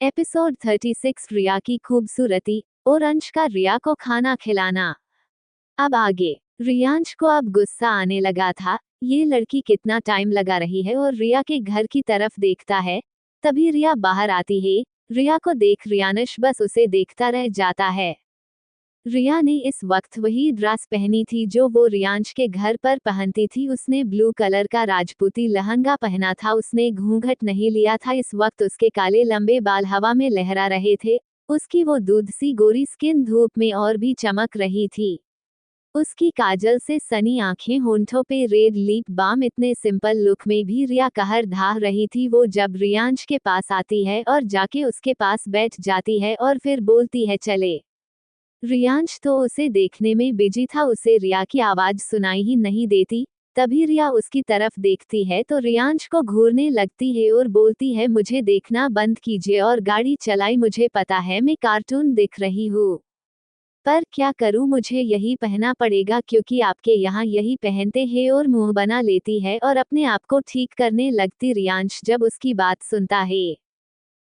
Episode 36 रिया की खूबसूरती और अंश का रिया को खाना खिलाना। अब आगे रियांश को अब गुस्सा आने लगा था। ये लड़की कितना टाइम लगा रही है और रिया के घर की तरफ देखता है। तभी रिया बाहर आती है। रिया को देख रियांश बस उसे देखता रह जाता है। रिया ने इस वक्त वही ड्रेस पहनी थी जो वो रियांश के घर पर पहनती थी। उसने ब्लू कलर का राजपूती लहंगा पहना था। उसने घूंघट नहीं लिया था। इस वक्त उसके काले लंबे बाल हवा में लहरा रहे थे। उसकी वो दूध सी गोरी स्किन धूप में और भी चमक रही थी। उसकी काजल से सनी आंखें, होंठों पे रेड लिप बाम, इतने सिंपल लुक में भी रिया कहर ढा रही थी। वो जब रियांश के पास आती है और जाके उसके पास बैठ जाती है और फिर बोलती है चले। रियांश तो उसे देखने में बिजी था। उसे रिया की आवाज सुनाई ही नहीं देती। तभी रिया उसकी तरफ देखती है तो रियांश को घूरने लगती है और बोलती है मुझे देखना बंद कीजिए और गाड़ी चलाई। मुझे पता है मैं कार्टून दिख रही हूँ, पर क्या करूँ, मुझे यही पहनना पड़ेगा क्योंकि आपके यहाँ यही पहनते हैं। और मुंह बना लेती है और अपने आप को ठीक करने लगती। रियांश जब उसकी बात सुनता है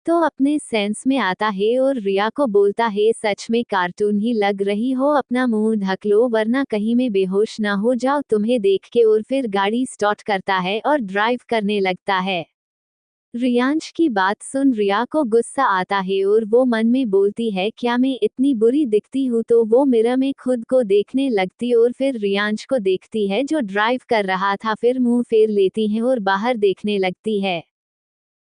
तो अपने सेंस में आता है और रिया को बोलता है सच में कार्टून ही लग रही हो। अपना मुंह ढक लो वरना कहीं मैं बेहोश ना हो जाओ तुम्हें देख के। और फिर गाड़ी स्टार्ट करता है और ड्राइव करने लगता है। रियांश की बात सुन रिया को गुस्सा आता है और वो मन में बोलती है क्या मैं इतनी बुरी दिखती हूँ। तो वो मिरर में खुद को देखने लगती और फिर रियांश को देखती है जो ड्राइव कर रहा था। फिर मुंह फेर लेती है और बाहर देखने लगती है।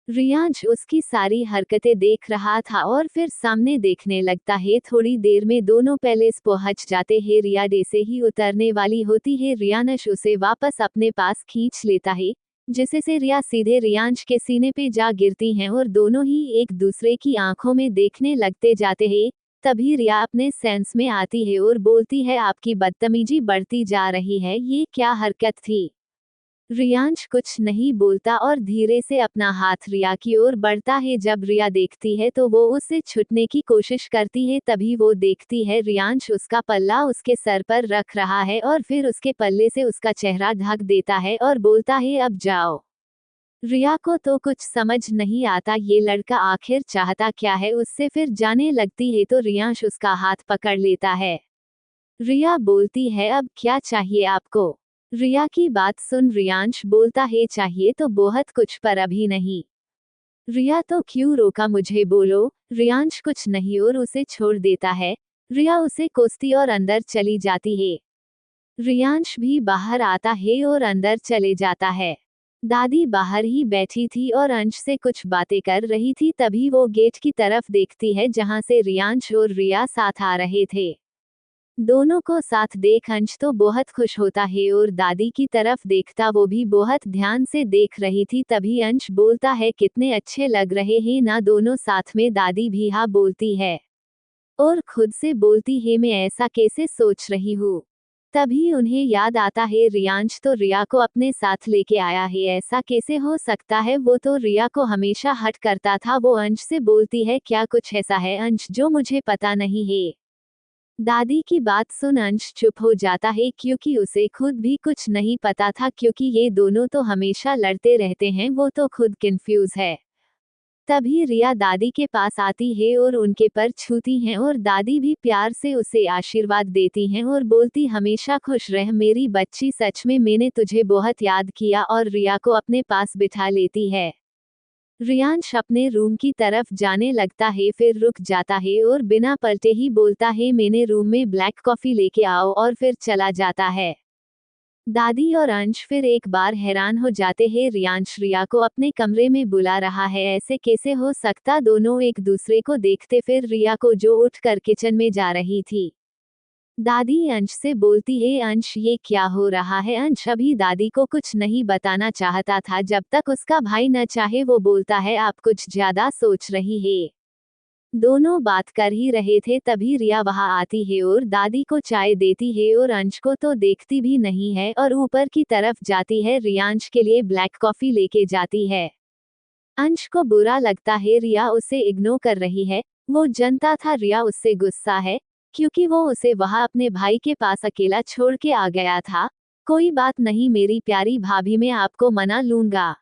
रियांश उसकी सारी हरकतें देख रहा था और फिर सामने देखने लगता है। थोड़ी देर में दोनों पैलेस पहुंच जाते हैं। रिया जैसे ही उतरने वाली होती है रियांश उसे वापस अपने पास खींच लेता है, जिससे से रिया सीधे रियांश के सीने पे जा गिरती हैं और दोनों ही एक दूसरे की आंखों में देखने लगते जाते हैं। तभी रिया अपने सेंस में आती है और बोलती है आपकी बदतमीजी बढ़ती जा रही है, ये क्या हरकत थी। रियांश कुछ नहीं बोलता और धीरे से अपना हाथ रिया की ओर बढ़ता है। जब रिया देखती है तो वो उससे छुटने की कोशिश करती है। तभी वो देखती है रियांश उसका पल्ला उसके सर पर रख रहा है और फिर उसके पल्ले से उसका चेहरा ढक देता है और बोलता है अब जाओ। रिया को तो कुछ समझ नहीं आता ये लड़का आखिर चाहता क्या है उससे। फिर जाने लगती है तो रियांश उसका हाथ पकड़ लेता है। रिया बोलती है अब क्या चाहिए आपको। रिया की बात सुन रियांश बोलता है चाहिए तो बहुत कुछ पर अभी नहीं। रिया तो क्यों रोका, मुझे बोलो। रियांश कुछ नहीं और उसे छोड़ देता है। रिया उसे कोसती और अंदर चली जाती है। रियांश भी बाहर आता है और अंदर चले जाता है। दादी बाहर ही बैठी थी और अंश से कुछ बातें कर रही थी। तभी वो गेट की तरफ देखती है जहां से रियांश और रिया साथ आ रहे थे। दोनों को साथ देख अंश तो बहुत खुश होता है और दादी की तरफ देखता वो भी बहुत ध्यान से देख रही थी। तभी अंश बोलता है कितने अच्छे लग रहे हैं ना दोनों साथ में। दादी भी हाँ बोलती है और खुद से बोलती है मैं ऐसा कैसे सोच रही हूँ। तभी उन्हें याद आता है रियांश तो रिया को अपने साथ लेके आया है, ऐसा कैसे हो सकता है, वो तो रिया को हमेशा हट करता था। वो अंश से बोलती है क्या कुछ ऐसा है अंश जो मुझे पता नहीं है। दादी की बात सुन अंश चुप हो जाता है क्योंकि उसे खुद भी कुछ नहीं पता था क्योंकि ये दोनों तो हमेशा लड़ते रहते हैं। वो तो खुद कंफ्यूज है। तभी रिया दादी के पास आती है और उनके पैर छूती हैं और दादी भी प्यार से उसे आशीर्वाद देती हैं और बोलती हमेशा खुश रह मेरी बच्ची, सच में मैंने तुझे बहुत याद किया। और रिया को अपने पास बिठा लेती है। रियांश अपने रूम की तरफ जाने लगता है फिर रुक जाता है और बिना पलटे ही बोलता है मैंने रूम में ब्लैक कॉफी लेके आओ और फिर चला जाता है। दादी और अंश फिर एक बार हैरान हो जाते हैं। रियांश रिया को अपने कमरे में बुला रहा है, ऐसे कैसे हो सकता। दोनों एक दूसरे को देखते फिर रिया को जो उठकर किचन में जा रही थी। दादी अंश से बोलती है अंश ये क्या हो रहा है। अंश अभी दादी को कुछ नहीं बताना चाहता था जब तक उसका भाई न चाहे। वो बोलता है आप कुछ ज्यादा सोच रही है। दोनों बात कर ही रहे थे तभी रिया वहां आती है और दादी को चाय देती है और अंश को तो देखती भी नहीं है और ऊपर की तरफ जाती है रियांश के लिए ब्लैक कॉफी लेके जाती है। अंश को बुरा लगता है रिया उसे इग्नोर कर रही है। वो जानता था रिया उससे गुस्सा है क्योंकि वो उसे वहां अपने भाई के पास अकेला छोड़ के आ गया था। कोई बात नहीं मेरी प्यारी भाभी, मैं आपको मना लूंगा।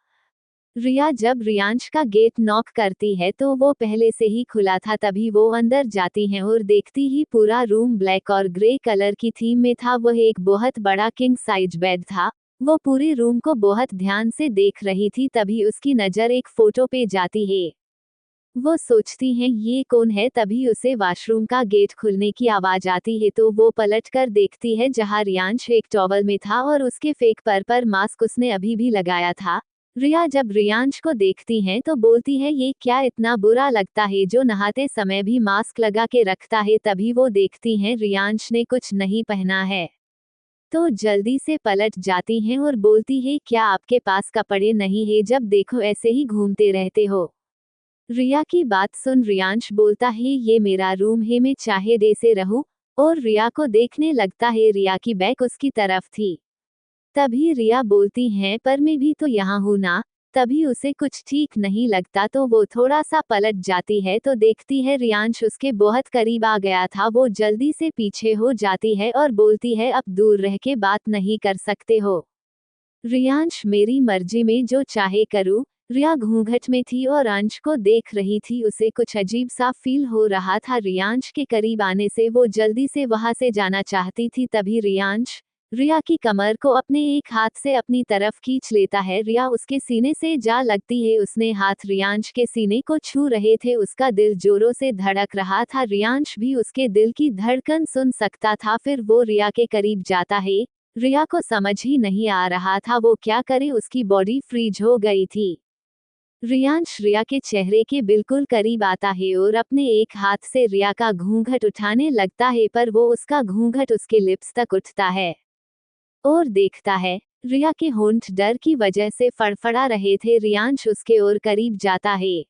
रिया जब रियांश का गेट नॉक करती है तो वो पहले से ही खुला था, तभी वो अंदर जाती हैं और देखती ही पूरा रूम ब्लैक और ग्रे कलर की थीम में था। वह एक बहुत बड़ा किंग साइज बेड था। वो पूरे रूम को बहुत ध्यान से देख रही थी, तभी उसकी नज़र एक फोटो पे जाती है। वो सोचती हैं ये कौन है, तभी उसे वॉशरूम का गेट खुलने की आवाज आती है तो वो पलट कर देखती है जहां रियांश एक टॉवल में था और उसके फेक पर मास्क उसने अभी भी लगाया था। रिया जब रियांश को देखती हैं तो बोलती है ये क्या इतना बुरा लगता है जो नहाते समय भी मास्क लगा के रखता है। तभी वो देखती हैं रियांश ने कुछ नहीं पहना है तो जल्दी से पलट जाती हैं और बोलती है क्या आपके पास कपड़े नहीं है, जब देखो ऐसे ही घूमते रहते हो। रिया की बात सुन रियांश बोलता है ये मेरा रूम है, मैं चाहे दे से रहूं, और रिया को देखने लगता है। रिया की बैक उसकी तरफ थी। तभी रिया बोलती है पर मैं भी तो यहाँ हूँ ना। तभी उसे कुछ ठीक नहीं लगता तो वो थोड़ा सा पलट जाती है तो देखती है रियांश उसके बहुत करीब आ गया था। वो जल्दी से पीछे हो जाती है और बोलती है अब दूर रह के बात नहीं कर सकते हो। रियांश मेरी मर्जी में जो चाहे करूं। रिया घूंघट में थी और अंश को देख रही थी, उसे कुछ अजीब सा फील हो रहा था। रियांश के करीब आने से वो जल्दी से वहां से जाना चाहती थी, तभी रियांश रिया की कमर को अपने एक हाथ से अपनी तरफ खींच लेता है। रिया उसके सीने से जा लगती है, उसने हाथ रियांश के सीने को छू रहे थे। उसका दिल जोरों से धड़क रहा था, रियांश भी उसके दिल की धड़कन सुन सकता था। फिर वो रिया के करीब जाता है। रिया को समझ ही नहीं आ रहा था वो क्या करे, उसकी बॉडी फ्रीज हो गई थी। रियांश रिया के चेहरे के बिल्कुल करीब आता है और अपने एक हाथ से रिया का घूंघट उठाने लगता है, पर वो उसका घूंघट उसके लिप्स तक उठता है और देखता है रिया के होंठ डर की वजह से फड़फड़ा रहे थे। रियांश उसके और करीब जाता है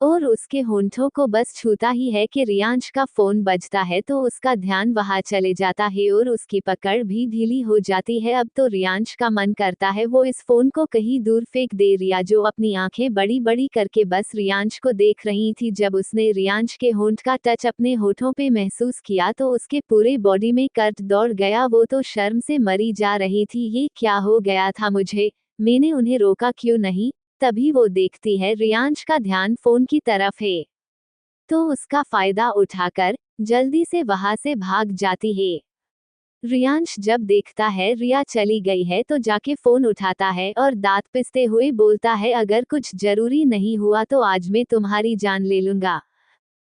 और उसके होंठों को बस छूता ही है कि रियांश का फोन बजता है तो उसका ध्यान वहां चले जाता है और उसकी पकड़ भी ढीली हो जाती है। अब तो रियांश का मन करता है वो इस फोन को कहीं दूर फेंक दे। रिया जो अपनी आंखें बड़ी बड़ी करके बस रियांश को देख रही थी, जब उसने रियांश के होंठ का टच अपने होठों पे महसूस किया तो उसके पूरे बॉडी में कर्ट दौड़ गया। वो तो शर्म से मरी जा रही थी, ये क्या हो गया था मुझे, मैंने उन्हें रोका क्यों नहीं। तभी वो देखती है रियांश का ध्यान फोन की तरफ है तो उसका फायदा उठाकर जल्दी से वहां से भाग जाती है। रियांश जब देखता है रिया चली गई है तो जाके फोन उठाता है और दांत पिसते हुए बोलता है अगर कुछ जरूरी नहीं हुआ तो आज मैं तुम्हारी जान ले लूंगा।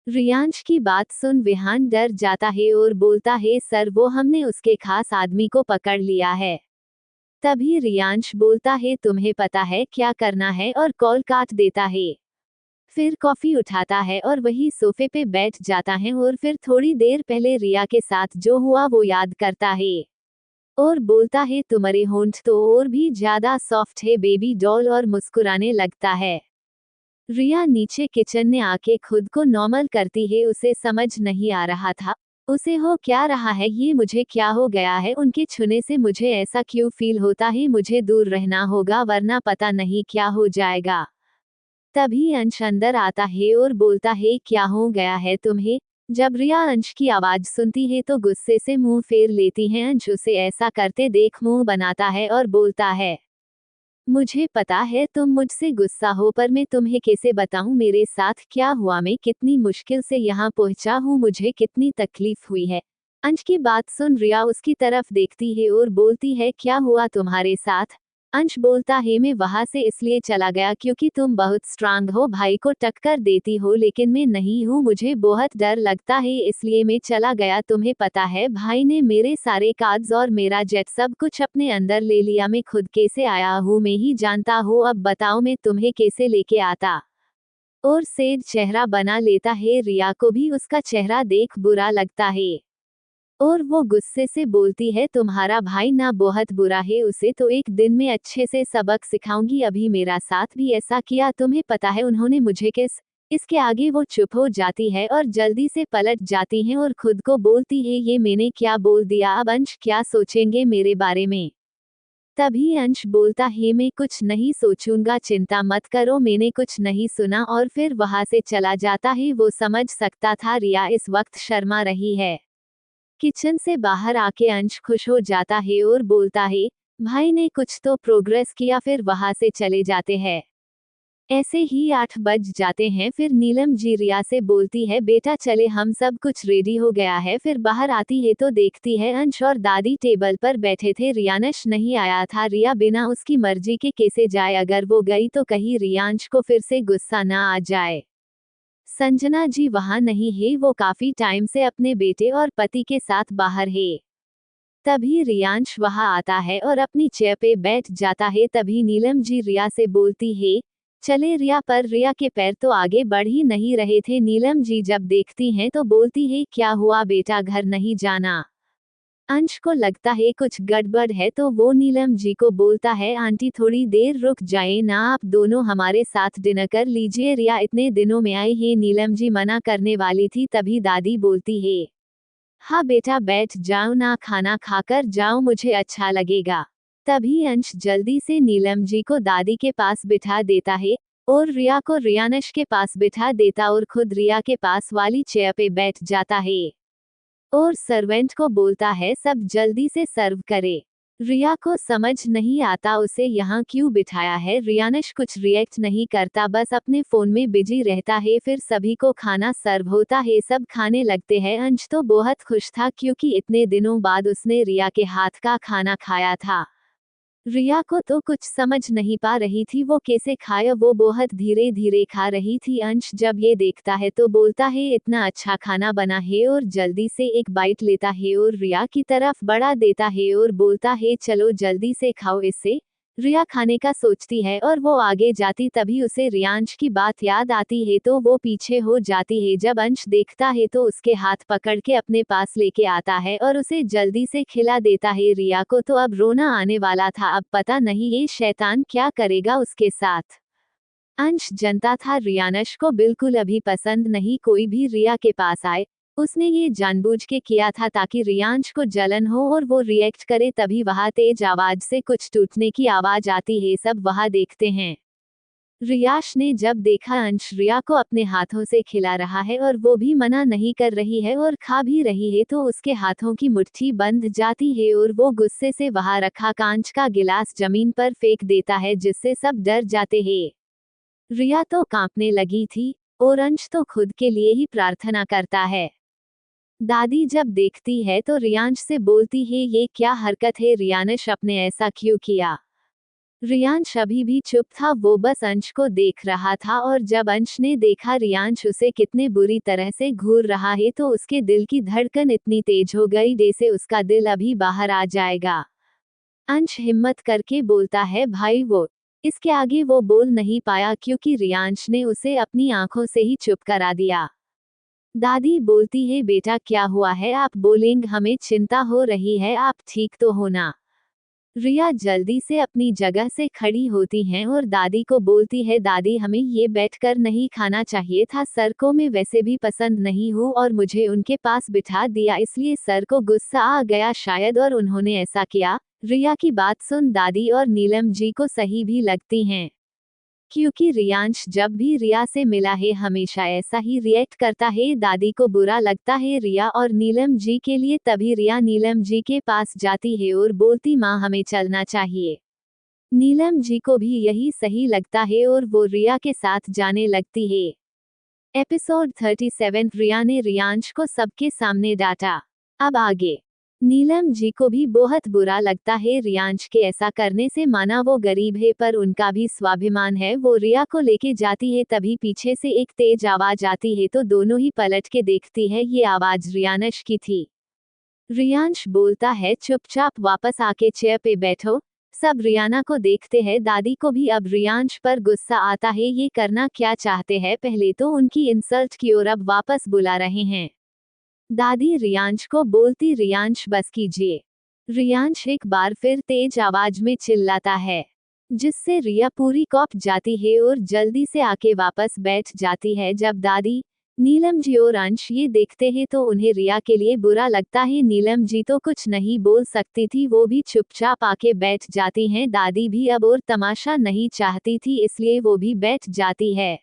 रियांश की बात सुन विहान डर जाता है और बोलता है सर वो हमने उसके खास आदमी को पकड़ लिया है। तभी रियांश बोलता है तुम्हें पता है क्या करना है और कॉल काट देता है। फिर कॉफी उठाता है और वही सोफे पे बैठ जाता है और फिर थोड़ी देर पहले रिया के साथ जो हुआ वो याद करता है और बोलता है तुम्हारे होंठ तो और भी ज्यादा सॉफ्ट है बेबी डॉल, और मुस्कुराने लगता है। रिया नीचे किचन में आके खुद को नॉर्मल करती है, उसे समझ नहीं आ रहा था उसे हो क्या रहा है, ये मुझे क्या हो गया है, उनके छूने से मुझे ऐसा क्यों फील होता है, मुझे दूर रहना होगा वरना पता नहीं क्या हो जाएगा। तभी अंश अंदर आता है और बोलता है क्या हो गया है तुम्हें। जब रिया अंश की आवाज सुनती है तो गुस्से से मुंह फेर लेती है। अंश उसे ऐसा करते देख मुंह बनाता है और बोलता है मुझे पता है तुम मुझसे गुस्सा हो, पर मैं तुम्हें कैसे बताऊं मेरे साथ क्या हुआ, मैं कितनी मुश्किल से यहाँ पहुंचा हूँ, मुझे कितनी तकलीफ हुई है। अंश की बात सुन रिया उसकी तरफ देखती है और बोलती है क्या हुआ तुम्हारे साथ। अंश बोलता है मैं वहां से इसलिए चला गया क्योंकि तुम बहुत स्ट्रांग हो, भाई को टक्कर देती हो, लेकिन मैं नहीं हूँ, मुझे बहुत डर लगता है इसलिए मैं चला गया। तुम्हें पता है भाई ने मेरे सारे कार्ड्स और मेरा जेट सब कुछ अपने अंदर ले लिया, मैं खुद कैसे आया हूँ मैं ही जानता हूँ, अब बताओ मैं तुम्हें कैसे लेके आता। और सेड चेहरा बना लेता है। रिया को भी उसका चेहरा देख बुरा लगता है और वो गुस्से से बोलती है तुम्हारा भाई ना बहुत बुरा है, उसे तो एक दिन में अच्छे से सबक सिखाऊंगी, अभी मेरा साथ भी ऐसा किया, तुम्हें पता है उन्होंने मुझे किस। इसके आगे वो चुप हो जाती है और जल्दी से पलट जाती हैं और खुद को बोलती है ये मैंने क्या बोल दिया, अब अंश क्या सोचेंगे मेरे बारे में। तभी अंश बोलता है मैं कुछ नहीं सोचूंगा, चिंता मत करो, मैंने कुछ नहीं सुना, और फिर वहां से चला जाता है। वो समझ सकता था रिया इस वक्त शर्मा रही है। किचन से बाहर आके अंश खुश हो जाता है और बोलता है भाई ने कुछ तो प्रोग्रेस किया, फिर वहां से चले जाते हैं। ऐसे ही 8 बज जाते हैं। फिर नीलम जी रिया से बोलती है, बेटा चले, हम सब कुछ रेडी हो गया है। फिर बाहर आती है तो देखती है अंश और दादी टेबल पर बैठे थे। रियानश नहीं आया था। रिया बिना उसकी मर्जी के कैसे जाए, अगर वो गई तो कहीं रियांश को फिर से गुस्सा ना आ जाए। संजना जी वहां नहीं है, वो काफी टाइम से अपने बेटे और पति के साथ बाहर है। तभी रियांश वहां आता है और अपनी चेयर पे बैठ जाता है। तभी नीलम जी रिया से बोलती है, चले रिया, पर रिया के पैर तो आगे बढ़ ही नहीं रहे थे। नीलम जी जब देखती हैं तो बोलती है, क्या हुआ बेटा, घर नहीं जाना? अंश को लगता है कुछ गड़बड़ है तो वो नीलम जी को बोलता है, आंटी थोड़ी देर रुक जाए ना, आप दोनों हमारे साथ डिनर कर लीजिए, रिया इतने दिनों में आई है। नीलम जी मना करने वाली थी, तभी दादी बोलती है, हाँ बेटा बैठ जाओ ना, खाना खाकर जाओ, मुझे अच्छा लगेगा। तभी अंश जल्दी से नीलम जी को दादी के पास बिठा देता है और रिया को रियानश के पास बिठा देता और खुद रिया के पास वाली चेयर पे बैठ जाता है और सर्वेंट को बोलता है, सब जल्दी से सर्व करे। रिया को समझ नहीं आता उसे यहाँ क्यों बिठाया है। रियानश कुछ रिएक्ट नहीं करता, बस अपने फोन में बिजी रहता है। फिर सभी को खाना सर्व होता है, सब खाने लगते हैं। अंश तो बहुत खुश था क्योंकि इतने दिनों बाद उसने रिया के हाथ का खाना खाया था। रिया को तो कुछ समझ नहीं पा रही थी वो कैसे खाया, वो बहुत धीरे धीरे खा रही थी। अंश जब ये देखता है तो बोलता है, इतना अच्छा खाना बना है, और जल्दी से एक बाइट लेता है और रिया की तरफ बढ़ा देता है और बोलता है, चलो जल्दी से खाओ इससे। रिया खाने का सोचती है और वो आगे जाती, तभी उसे रियांश की बात याद आती है तो वो पीछे हो जाती है। जब अंश देखता है तो उसके हाथ पकड़ के अपने पास लेके आता है और उसे जल्दी से खिला देता है। रिया को तो अब रोना आने वाला था, अब पता नहीं ये शैतान क्या करेगा उसके साथ। अंश जानता था रियानश को बिल्कुल अभी पसंद नहीं कोई भी रिया के पास आए। उसने ये जानबूझ के किया था ताकि रियांश को जलन हो और वो रिएक्ट करे। तभी वहां तेज आवाज से कुछ टूटने की आवाज आती है, सब वहां देखते हैं। रियाश ने जब देखा अंश रिया को अपने हाथों से खिला रहा है और वो भी मना नहीं कर रही है और खा भी रही है, तो उसके हाथों की मुट्ठी बंध जाती है और वो गुस्से से वहां रखा कांच का गिलास जमीन पर फेंक देता है, जिससे सब डर जाते हैं। रिया तो कांपने लगी थी और अंश तो खुद के लिए ही प्रार्थना करता है। दादी जब देखती है तो रियांश से बोलती है, ये क्या हरकत है, रियानश आपने ऐसा क्यों किया? रियांश अभी भी चुप था, वो बस अंश को देख रहा था और जब अंश ने देखा रियांश उसे कितने बुरी तरह से घूर रहा है तो उसके दिल की धड़कन इतनी तेज हो गई जैसे उसका दिल अभी बाहर आ जाएगा। अंश हिम्मत करके बोलता है, भाई वो। इसके आगे वो बोल नहीं पाया क्योंकि रियांश ने उसे अपनी आंखों से ही चुप करा दिया। दादी बोलती है, बेटा क्या हुआ है, आप बोलेंगे, हमें चिंता हो रही है, आप ठीक तो हो ना? रिया जल्दी से अपनी जगह से खड़ी होती हैं और दादी को बोलती है, दादी हमें ये बैठकर नहीं खाना चाहिए था, सर को मैं वैसे भी पसंद नहीं हूँ और मुझे उनके पास बिठा दिया इसलिए सर को गुस्सा आ गया शायद और उन्होंने ऐसा किया। रिया की बात सुन दादी और नीलम जी को सही भी लगती हैं, क्योंकि रियांश जब भी रिया से मिला है हमेशा ऐसा ही रिएक्ट करता है। दादी को बुरा लगता है रिया और नीलम जी के लिए, तभी रिया नीलम जी के पास जाती है और बोलती, माँ हमें चलना चाहिए। नीलम जी को भी यही सही लगता है और वो रिया के साथ जाने लगती है। एपिसोड 37 रिया ने रियांश को सबके सामने डांटा। अब आगे। नीलम जी को भी बहुत बुरा लगता है रियांश के ऐसा करने से, माना वो गरीब है पर उनका भी स्वाभिमान है। वो रिया को लेके जाती है, तभी पीछे से एक तेज आवाज आती है तो दोनों ही पलट के देखती है, ये आवाज रियानश की थी। रियांश बोलता है, चुपचाप वापस आके चेयर पे बैठो। सब रियाना को देखते हैं, दादी को भी अब रियांश पर गुस्सा आता है, ये करना क्या चाहते हैं, पहले तो उनकी इंसल्ट की और अब वापस बुला रहे हैं। दादी रियांश को बोलती, रियांश बस कीजिए। रियांश एक बार फिर तेज आवाज में चिल्लाता है, जिससे रिया पूरी कॉप जाती है और जल्दी से आके वापस बैठ जाती है। जब दादी, नीलम जी और अंश ये देखते हैं तो उन्हें रिया के लिए बुरा लगता है। नीलम जी तो कुछ नहीं बोल सकती थी, वो भी चुपचाप आके बैठ जाती हैं। दादी भी अब और तमाशा नहीं चाहती थी इसलिए वो भी बैठ जाती है।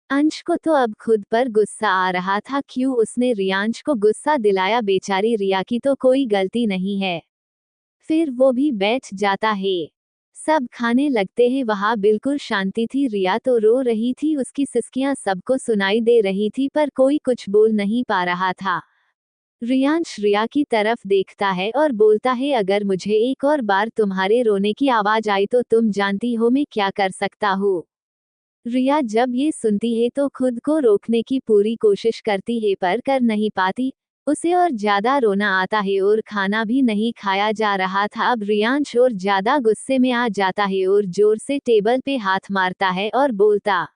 अंश को तो अब खुद पर गुस्सा आ रहा था, क्यों उसने रियांश को गुस्सा दिलाया, बेचारी रिया की तो कोई गलती नहीं है। फिर वो भी बैठ जाता है। सब खाने लगते हैं। वहां बिल्कुल शांति थी। रिया तो रो रही थी, उसकी सिसकियां सबको सुनाई दे रही थी, पर कोई कुछ बोल नहीं पा रहा था। रियांश रिया की तरफ देखता है और बोलता है, अगर मुझे एक और बार तुम्हारे रोने की आवाज आई तो तुम जानती हो मैं क्या कर सकता हूँ। रिया जब ये सुनती है तो खुद को रोकने की पूरी कोशिश करती है, पर कर नहीं पाती। उसे और ज्यादा रोना आता है और खाना भी नहीं खाया जा रहा था। अब रियांश और ज्यादा गुस्से में आ जाता है और जोर से टेबल पे हाथ मारता है और बोलता,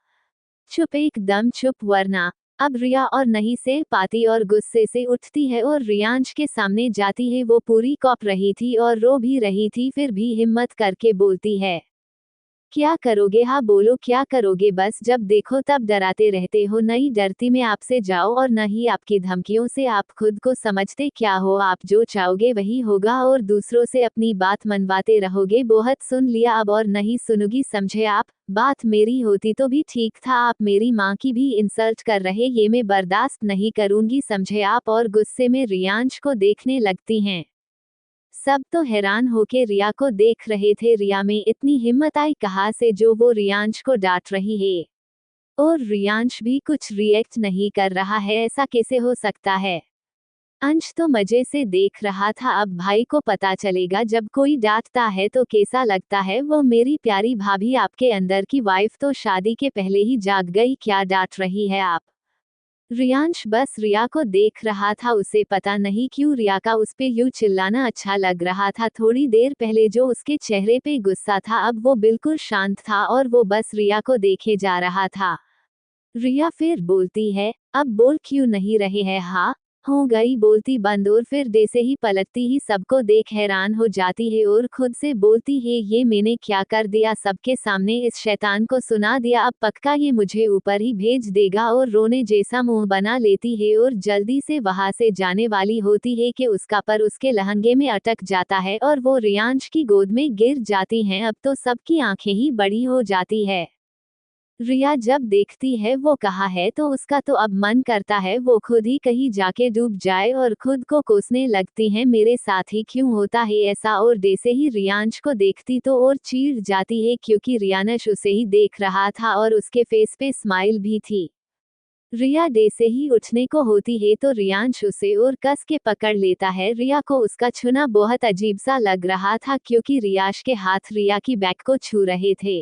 चुप, एकदम चुप, वरना। अब रिया और नहीं से पाती और गुस्से से उठती है और रियांश के सामने जाती है। वो पूरी कॉप रही थी और रो भी रही थी, फिर भी हिम्मत करके बोलती है, क्या करोगे? हाँ बोलो, क्या करोगे? बस जब देखो तब डराते रहते हो। नहीं डरती मैं आपसे, जाओ, और न ही आपकी धमकियों से। आप खुद को समझते क्या हो? आप जो चाहोगे वही होगा और दूसरों से अपनी बात मनवाते रहोगे। बहुत सुन लिया अब और नहीं सुनूंगी, समझे आप? बात मेरी होती तो भी ठीक था, आप मेरी माँ की भी इंसल्ट कर रहे, ये मैं बर्दाश्त नहीं करूंगी, समझे आप? और गुस्से में रियांश को देखने लगती हैं। सब तो हैरान होके रिया को देख रहे थे। रिया में इतनी हिम्मत आई कहाँ से, जो वो रियांश को डांट रही है? और रियांश भी कुछ रिएक्ट नहीं कर रहा है, ऐसा कैसे हो सकता है? अंश तो मजे से देख रहा था। अब भाई को पता चलेगा जब कोई डांटता है तो कैसा लगता है। वो मेरी प्यारी भाभी, आपके अंदर की वाइफ तो शादी के पहले ही जाग गई, क्या डांट रही है आप? रियांश बस रिया को देख रहा था। उसे पता नहीं क्यों रिया का उस पे यूं चिल्लाना अच्छा लग रहा था। थोड़ी देर पहले जो उसके चेहरे पे गुस्सा था, अब वो बिल्कुल शांत था और वो बस रिया को देखे जा रहा था। रिया फिर बोलती है, अब बोल क्यों नहीं रहे हैं? हाँ, हो गई बोलती बंद, और फिर दे से ही पलटती ही सबको देख हैरान हो जाती है और खुद से बोलती है, ये मैंने क्या कर दिया? सबके सामने इस शैतान को सुना दिया, अब पक्का ये मुझे ऊपर ही भेज देगा। और रोने जैसा मुंह बना लेती है और जल्दी से वहां से जाने वाली होती है कि उसका पर उसके लहंगे में अटक जाता है और वो रियांश की गोद में गिर जाती हैं। अब तो सबकी आंखें ही बड़ी हो जाती है। रिया जब देखती है वो कहाँ है तो उसका तो अब मन करता है वो खुद ही कहीं जाके डूब जाए और खुद को कोसने लगती है, मेरे साथ ही क्यों होता है ऐसा? और जैसे ही रियांश को देखती तो और चीढ़ जाती है, क्योंकि रियानश उसे ही देख रहा था और उसके फेस पे स्माइल भी थी। रिया डे से ही उठने को होती है तो रियांश उसे और कस के पकड़ लेता है। रिया को उसका छूना बहुत अजीब सा लग रहा था, क्योंकि रियाश के हाथ रिया की बैक को छू रहे थे।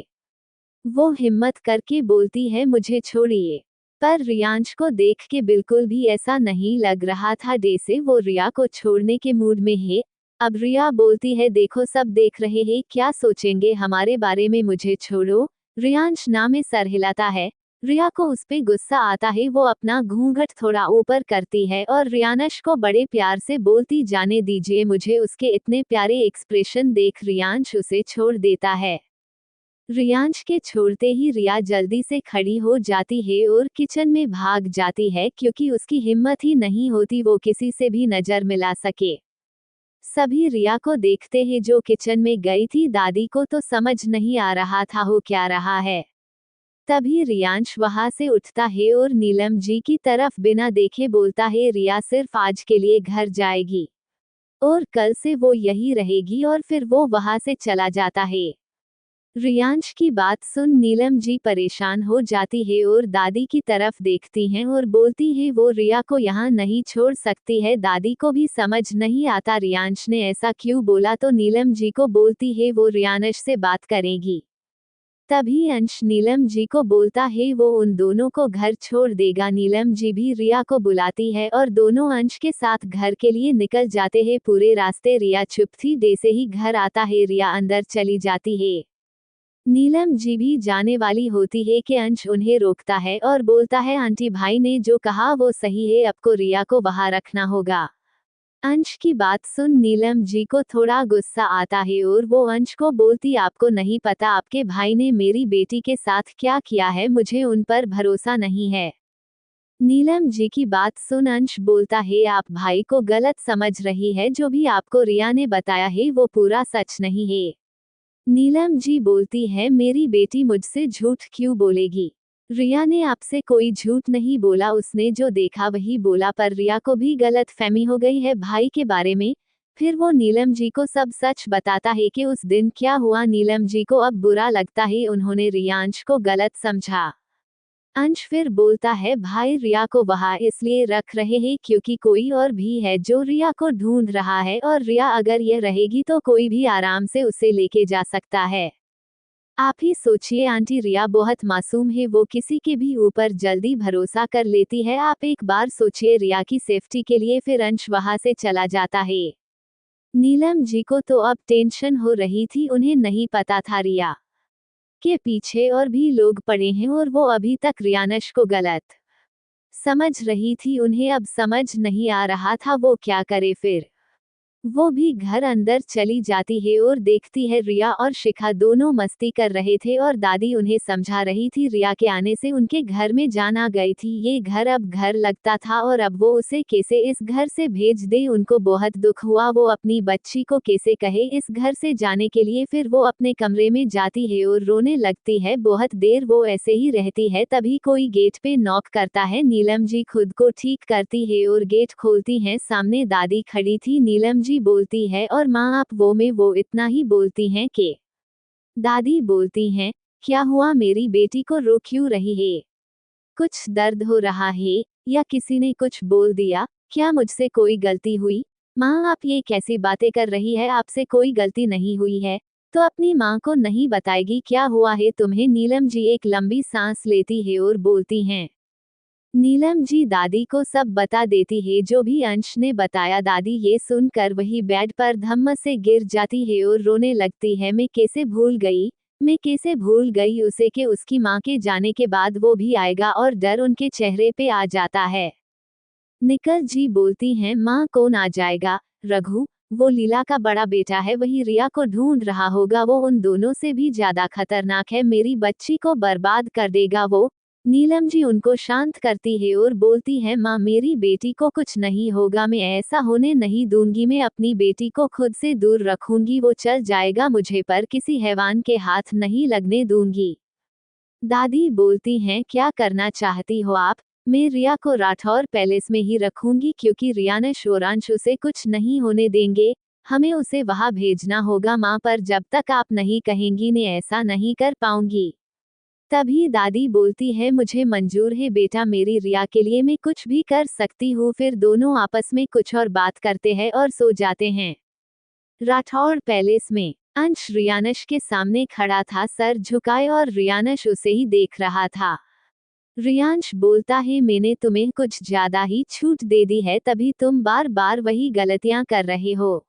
वो हिम्मत करके बोलती है, मुझे छोड़िए। पर रियांश को देख के बिल्कुल भी ऐसा नहीं लग रहा था जैसे वो रिया को छोड़ने के मूड में है। अब रिया बोलती है, देखो सब देख रहे हैं, क्या सोचेंगे हमारे बारे में, मुझे छोड़ो। रियांश ना में सर हिलाता है। रिया को उस पे गुस्सा आता है। वो अपना घूंघट थोड़ा ऊपर करती है और रियानश को बड़े प्यार से बोलती, जाने दीजिए मुझे। उसके इतने प्यारे एक्सप्रेशन देख रियांश उसे छोड़ देता है। रियांश के छोड़ते ही रिया जल्दी से खड़ी हो जाती है और किचन में भाग जाती है, क्योंकि उसकी हिम्मत ही नहीं होती वो किसी से भी नजर मिला सके। सभी रिया को देखते हैं। जो किचन में गई थी दादी को तो समझ नहीं आ रहा था हो क्या रहा है। तभी रियांश वहां से उठता है और नीलम जी की तरफ बिना देखे बोलता है, रिया सिर्फ आज के लिए घर जाएगी और कल से वो यही रहेगी, और फिर वो वहां से चला जाता है। रियांश की बात सुन नीलम जी परेशान हो जाती है और दादी की तरफ देखती हैं और बोलती है, वो रिया को यहाँ नहीं छोड़ सकती है। दादी को भी समझ नहीं आता रियांश ने ऐसा क्यों बोला, तो नीलम जी को बोलती है वो रियानश से बात करेगी। तभी अंश नीलम जी को बोलता है वो उन दोनों को घर छोड़ देगा। नीलम जी भी रिया को बुलाती है और दोनों अंश के साथ घर के लिए निकल जाते हैं। पूरे रास्ते रिया चुप थी। जैसे ही घर आता है रिया अंदर चली जाती है। नीलम जी भी जाने वाली होती है कि अंश उन्हें रोकता है और बोलता है, आंटी भाई ने जो कहा वो सही है, आपको रिया को वहां रखना होगा। अंश की बात सुन नीलम जी को थोड़ा गुस्सा आता है और वो अंश को बोलती, आपको नहीं पता आपके भाई ने मेरी बेटी के साथ क्या किया है, मुझे उन पर भरोसा नहीं है। नीलम जी की बात सुन अंश बोलता है, आप भाई को गलत समझ रही है, जो भी आपको रिया ने बताया है वो पूरा सच नहीं है। नीलम जी बोलती है, मेरी बेटी मुझसे झूठ क्यों बोलेगी? रिया ने आपसे कोई झूठ नहीं बोला, उसने जो देखा वही बोला। पर रिया को भी गलत फहमी हो गई है भाई के बारे में। फिर वो नीलम जी को सब सच बताता है कि उस दिन क्या हुआ। नीलम जी को अब बुरा लगता है उन्होंने रियांश को गलत समझा। अंश फिर बोलता है भाई रिया को वहाँ इसलिए रख रहे हैं क्योंकि कोई और भी है जो रिया को ढूंढ रहा है, और रिया अगर ये रहेगी तो कोई भी आराम से उसे लेके जा सकता है। आप ही सोचिए आंटी, रिया बहुत मासूम है, वो किसी के भी ऊपर जल्दी भरोसा कर लेती है। आप एक बार सोचिए रिया की सेफ्टी के लिए। फिर अंश वहां से चला जाता है। नीलम जी को तो अब टेंशन हो रही थी, उन्हें नहीं पता था रिया के पीछे और भी लोग पड़े हैं और वो अभी तक रियानश को गलत समझ रही थी। उन्हें अब समझ नहीं आ रहा था वो क्या करे। फिर वो भी घर अंदर चली जाती है और देखती है रिया और शिखा दोनों मस्ती कर रहे थे और दादी उन्हें समझा रही थी रिया के आने से उनके घर में जान आ गई थी। ये घर अब घर लगता था और अब वो उसे कैसे इस घर से भेज दे, उनको बहुत दुख हुआ। वो अपनी बच्ची को कैसे कहे इस घर से जाने के लिए। फिर वो अपने कमरे में जाती है और रोने लगती है। बहुत देर वो ऐसे ही रहती है, तभी कोई गेट पे नॉक करता है। नीलम जी खुद को ठीक करती है और गेट खोलती है। सामने दादी खड़ी थी। नीलम जी बोलती है और माँ आप वो में वो इतना ही बोलती हैं कि दादी बोलती हैं क्या हुआ, मेरी बेटी को रो क्यों रही है, कुछ दर्द हो रहा है या किसी ने कुछ बोल दिया, क्या मुझसे कोई गलती हुई। माँ आप ये कैसी बातें कर रही है, आपसे कोई गलती नहीं हुई है तो अपनी माँ को नहीं बताएगी क्या हुआ है तुम्हें। नीलम जी एक लंबी सांस लेती है और बोलती हैं। नीलम जी दादी को सब बता देती है जो भी अंश ने बताया। दादी ये सुनकर वही बेड पर धम्म से गिर जाती है और रोने लगती है। मैं कैसे भूल गई उसे कि उसकी माँ के जाने के बाद वो भी आएगा, और डर उनके चेहरे पे आ जाता है। निकल जी बोलती हैं माँ कौन आ जाएगा, रघु वो लीला का बड़ा बेटा है, वही रिया को ढूंढ रहा होगा, वो उन दोनों से भी ज्यादा खतरनाक है, मेरी बच्ची को बर्बाद कर देगा वो। नीलम जी उनको शांत करती है और बोलती है माँ मेरी बेटी को कुछ नहीं होगा, मैं ऐसा होने नहीं दूंगी, मैं अपनी बेटी को खुद से दूर रखूंगी, वो चल जाएगा मुझे पर किसी हैवान के हाथ नहीं लगने दूंगी। दादी बोलती हैं क्या करना चाहती हो आप, मैं रिया को राठौर पैलेस में ही रखूंगी क्योंकि रियानश और अंश उसे कुछ नहीं होने देंगे, हमें उसे वहां भेजना होगा माँ, पर जब तक आप नहीं कहेंगी मैं ऐसा नहीं कर पाऊंगी। तभी दादी बोलती है मुझे मंजूर है बेटा, मेरी रिया के लिए मैं कुछ भी कर सकती हूँ। फिर दोनों आपस में कुछ और बात करते हैं और सो जाते हैं। राठौड़ पैलेस में अंश रियानश के सामने खड़ा था, सर झुकाए, और रियानश उसे ही देख रहा था। रियांश बोलता है मैंने तुम्हें कुछ ज्यादा ही छूट दे दी है, तभी तुम बार बार वही गलतियां कर रहे हो।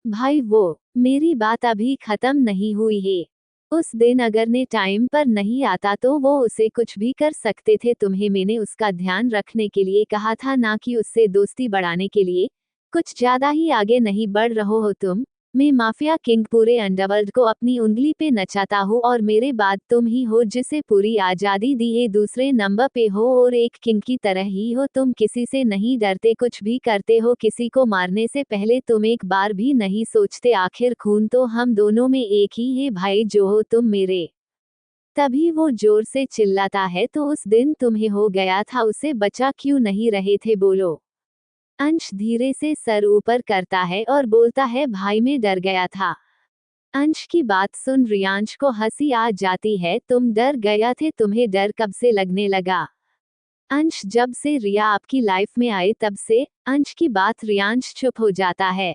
भाई वो मेरी बात अभी खत्म नहीं हुई है। उस दिन अगर ने टाइम पर नहीं आता तो वो उसे कुछ भी कर सकते थे, तुम्हें मैंने उसका ध्यान रखने के लिए कहा था, ना कि उससे दोस्ती बढ़ाने के लिए। कुछ ज्यादा ही आगे नहीं बढ़ रहे हो तुम। मैं माफिया किंग, पूरे अंडरवर्ल्ड को अपनी उंगली पे नचाता हूँ और मेरे बाद तुम ही हो जिसे पूरी आजादी दी है, दूसरे नंबर पे हो और एक किंग की तरह ही हो तुम, किसी से नहीं डरते, कुछ भी करते हो किसी को मारने से पहले तुम एक बार भी नहीं सोचते, आखिर खून तो हम दोनों में एक ही है भाई, जो हो तुम मेरे। तभी वो जोर से चिल्लाता है तो उस दिन तुम्हें हो गया था, उसे बचा क्यों नहीं रहे थे बोलो। अंश धीरे से सर ऊपर करता है और बोलता है भाई मैं डर गया था। अंश की बात सुन रियांश को हंसी आ जाती है, तुम डर गया थे, तुम्हें डर कब से लगने लगा। अंश जब से रिया आपकी लाइफ में आए तब से। अंश की बात रियांश चुप हो जाता है।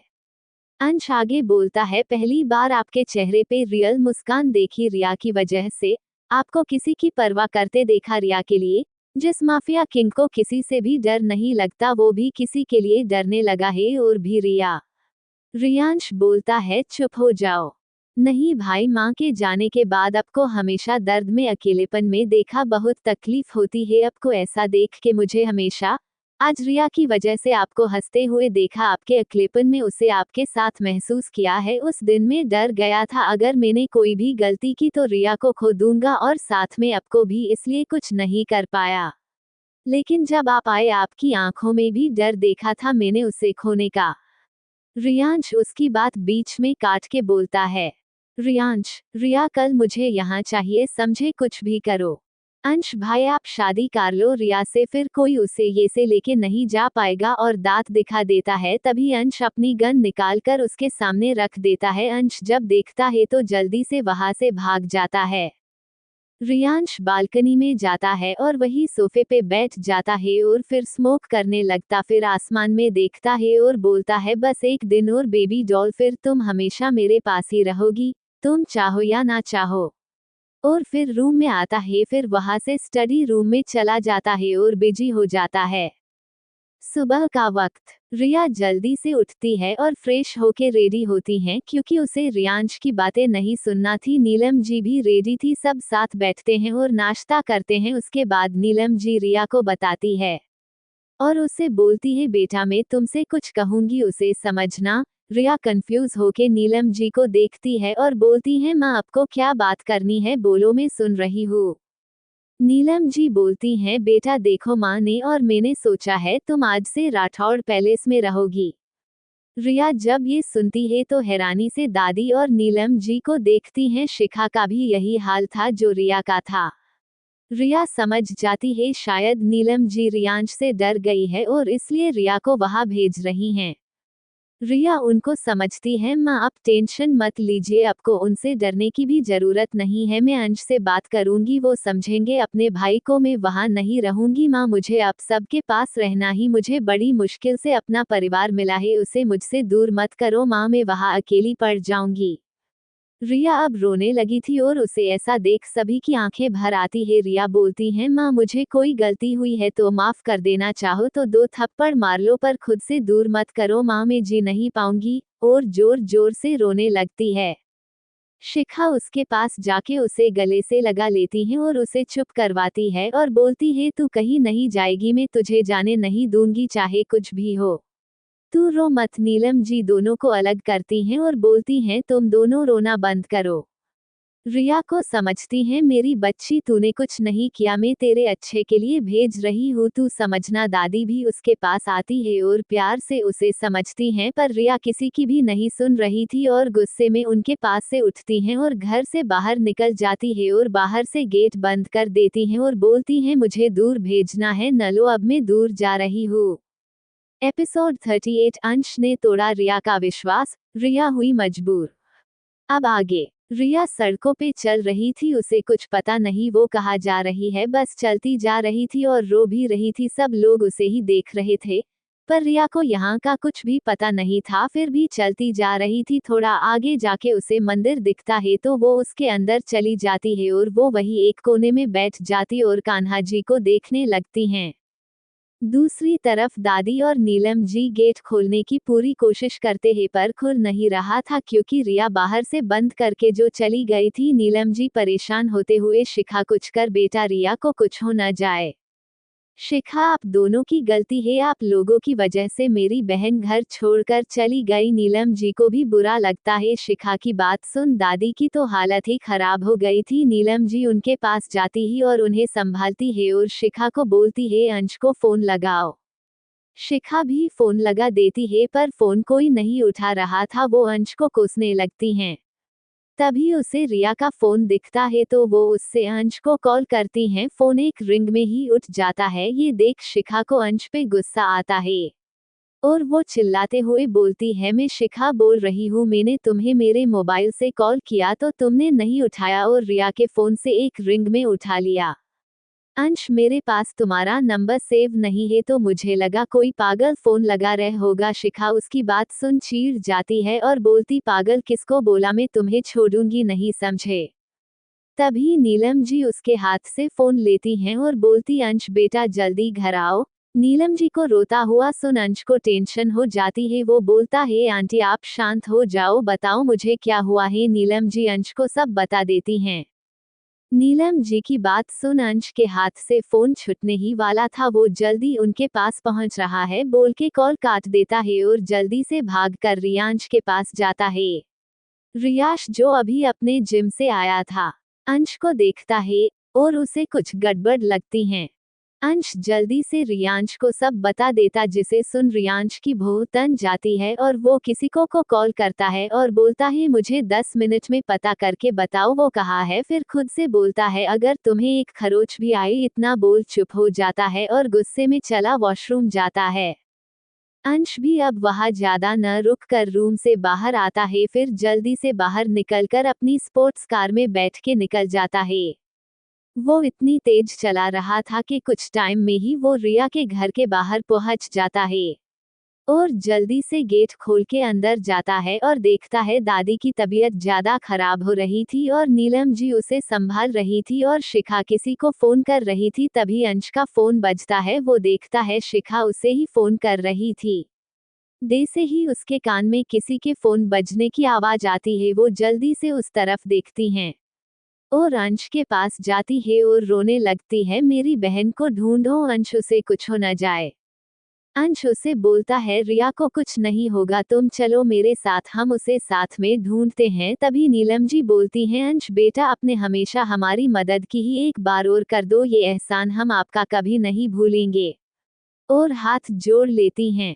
अंश आगे बोलता है पहली बार आपके चेहरे पे रियल मुस्कान देखी रिया की वजह से, आपको किसी की परवाह करते देखा रिया के लिए। जिस माफिया किंग को किसी से भी डर नहीं लगता वो भी किसी के लिए डरने लगा है, और भी रिया। रियांश बोलता है चुप हो जाओ। नहीं भाई, माँ के जाने के बाद आपको हमेशा दर्द में अकेलेपन में देखा, बहुत तकलीफ होती है आपको ऐसा देख के मुझे हमेशा। आज रिया की वजह से आपको हंसते हुए देखा, आपके अकेलेपन में उसे आपके साथ महसूस किया है, उस दिन में डर गया था अगर मैंने कोई भी गलती की तो रिया को खो दूंगा और साथ में आपको भी, इसलिए कुछ नहीं कर पाया। लेकिन जब आप आए आपकी आंखों में भी डर देखा था मैंने उसे खोने का। रियांश उसकी बात बीच में काट के बोलता है। रियांश, रिया कल मुझे यहाँ चाहिए, समझे, कुछ भी करो। अंश भाई आप शादी कर लो रिया से, फिर कोई उसे ये से लेके नहीं जा पाएगा, और दांत दिखा देता है। तभी अंश अपनी गन निकाल कर उसके सामने रख देता है। अंश जब देखता है तो जल्दी से वहां से भाग जाता है। रियांश बालकनी में जाता है और वही सोफे पे बैठ जाता है और फिर स्मोक करने लगता, फिर आसमान में देखता है और बोलता है बस एक दिन और बेबी डॉल, फिर तुम हमेशा मेरे पास ही रहोगी, तुम चाहो या ना चाहो। और फिर रूम में आता है, फिर वहां से स्टडी रूम में चला जाता है और बिजी हो जाता है। सुबह का वक्त, रिया जल्दी से उठती है और फ्रेश होके रेडी होती हैं क्योंकि उसे रियांश की बातें नहीं सुनना थी। नीलम जी भी रेडी थी, सब साथ बैठते हैं और नाश्ता करते हैं। उसके बाद नीलम जी रिया को बताती है और उसे बोलती है बेटा मैं तुमसे कुछ कहूंगी उसे समझना। रिया कंफ्यूज होके नीलम जी को देखती है और बोलती है माँ आपको क्या बात करनी है, बोलो मैं सुन रही हूँ। नीलम जी बोलती हैं बेटा देखो माँ ने और मैंने सोचा है तुम आज से राठौड़ पैलेस में रहोगी। रिया जब ये सुनती है तो हैरानी से दादी और नीलम जी को देखती हैं। शिखा का भी यही हाल था जो रिया का था। रिया समझ जाती है शायद नीलम जी रियांश से डर गई है और इसलिए रिया को वहां भेज रही हैं। रिया उनको समझती है माँ आप टेंशन मत लीजिए, आपको उनसे डरने की भी जरूरत नहीं है, मैं अंश से बात करूंगी वो समझेंगे अपने भाई को, मैं वहां नहीं रहूंगी माँ, मुझे आप सबके पास रहना ही, मुझे बड़ी मुश्किल से अपना परिवार मिला है, उसे मुझसे दूर मत करो माँ, मैं वहां अकेली पड़ जाऊंगी। रिया अब रोने लगी थी और उसे ऐसा देख सभी की आंखें भर आती है। रिया बोलती है माँ मुझे कोई गलती हुई है तो माफ कर देना, चाहो तो 2 थप्पड़ मार लो पर खुद से दूर मत करो माँ, मैं जी नहीं पाऊंगी, और जोर जोर से रोने लगती है। शिखा उसके पास जाके उसे गले से लगा लेती है और उसे चुप करवाती है और बोलती है तू कहीं नहीं जाएगी, मैं तुझे जाने नहीं दूंगी चाहे कुछ भी हो, तू रो मत। नीलम जी दोनों को अलग करती हैं और बोलती हैं तुम दोनों रोना बंद करो। रिया को समझती है मेरी बच्ची तूने कुछ नहीं किया, मैं तेरे अच्छे के लिए भेज रही हूँ, तू समझना। दादी भी उसके पास आती है और प्यार से उसे समझती हैं, पर रिया किसी की भी नहीं सुन रही थी और गुस्से में उनके पास से उठती हैं और घर से बाहर निकल जाती है और बाहर से गेट बंद कर देती हैं और बोलती हैं मुझे दूर भेजना है, न लो अब मैं दूर जा रही हूँ। एपिसोड 38 अंश ने तोड़ा रिया का विश्वास, रिया हुई मजबूर। अब आगे, रिया सड़कों पे चल रही थी, उसे कुछ पता नहीं वो कहाँ जा रही है, बस चलती जा रही थी और रो भी रही थी, सब लोग उसे ही देख रहे थे, पर रिया को यहाँ का कुछ भी पता नहीं था, फिर भी चलती जा रही थी। थोड़ा आगे जाके उसे मंदिर दिखता है तो वो उसके अंदर चली जाती है और वो वही एक कोने में बैठ जाती और कान्हा जी को देखने लगती हैं। दूसरी तरफ दादी और नीलम जी गेट खोलने की पूरी कोशिश करते हैं पर खुल नहीं रहा था क्योंकि रिया बाहर से बंद करके जो चली गई थी। नीलम जी परेशान होते हुए शिखा कुछ कर बेटा रिया को कुछ हो न जाए। शिखा आप दोनों की गलती है, आप लोगों की वजह से मेरी बहन घर छोड़कर चली गई। नीलम जी को भी बुरा लगता है। शिखा की बात सुन दादी की तो हालत ही खराब हो गई थी। नीलम जी उनके पास जाती ही और उन्हें संभालती है और शिखा को बोलती है अंश को फोन लगाओ। शिखा भी फोन लगा देती है पर फोन कोई नहीं उठा रहा था, वो अंश को कोसने लगती हैं। तभी उसे रिया का फोन दिखता है तो वो उससे अंश को कॉल करती हैं। फोन एक रिंग में ही उठ जाता है, ये देख शिखा को अंश पे गुस्सा आता है और वो चिल्लाते हुए बोलती है मैं शिखा बोल रही हूँ, मैंने तुम्हें मेरे मोबाइल से कॉल किया तो तुमने नहीं उठाया और रिया के फोन से एक रिंग में उठा लिया। अंश मेरे पास तुम्हारा नंबर सेव नहीं है तो मुझे लगा कोई पागल फोन लगा रह होगा। शिखा उसकी बात सुन चीड़ जाती है और बोलती पागल किसको बोला, मैं तुम्हें छोड़ूंगी नहीं समझे। तभी नीलम जी उसके हाथ से फोन लेती हैं और बोलती अंश बेटा जल्दी घर आओ। नीलम जी को रोता हुआ सुन अंश को टेंशन हो जाती है, वो बोलता है आंटी आप शांत हो जाओ, बताओ मुझे क्या हुआ है। नीलम जी अंश को सब बता देती हैं। नीलम जी की बात सुन अंश के हाथ से फोन छूटने ही वाला था, वो जल्दी उनके पास पहुंच रहा है बोल के कॉल काट देता है और जल्दी से भागकर रियांश के पास जाता है। रियाश जो अभी अपने जिम से आया था, अंश को देखता है और उसे कुछ गड़बड़ लगती हैं। अंश जल्दी से रियांश को सब बता देता, जिसे सुन रियांश की भौं तन जाती है और वो किसी को कॉल करता है और बोलता है मुझे 10 मिनट में पता करके बताओ वो कहाँ है। फिर खुद से बोलता है अगर तुम्हें एक खरोच भी आई, इतना बोल चुप हो जाता है और गुस्से में चला वॉशरूम जाता है। अंश भी अब वहाँ ज्यादा न रुक कर रूम से बाहर आता है, फिर जल्दी से बाहर निकलकर अपनी स्पोर्ट्स कार में बैठ के निकल जाता है। वो इतनी तेज चला रहा था कि कुछ टाइम में ही वो रिया के घर के बाहर पहुंच जाता है और जल्दी से गेट खोल के अंदर जाता है और देखता है दादी की तबीयत ज्यादा खराब हो रही थी और नीलम जी उसे संभाल रही थी और शिखा किसी को फोन कर रही थी। तभी अंश का फोन बजता है, वो देखता है शिखा उसे ही फोन कर रही थी। जैसे ही उसके कान में किसी के फोन बजने की आवाज आती है, वो जल्दी से उस तरफ देखती हैं और अंश के पास जाती है और रोने लगती है, मेरी बहन को ढूंढो, अंश उसे कुछ हो न जाए। अंश उसे बोलता है रिया को कुछ नहीं होगा, तुम चलो मेरे साथ, हम उसे साथ में ढूंढते हैं। तभी नीलम जी बोलती हैं अंश बेटा, आपने हमेशा हमारी मदद की ही, एक बार और कर दो, ये एहसान हम आपका कभी नहीं भूलेंगे। और हाथ जोड़ लेती हैं।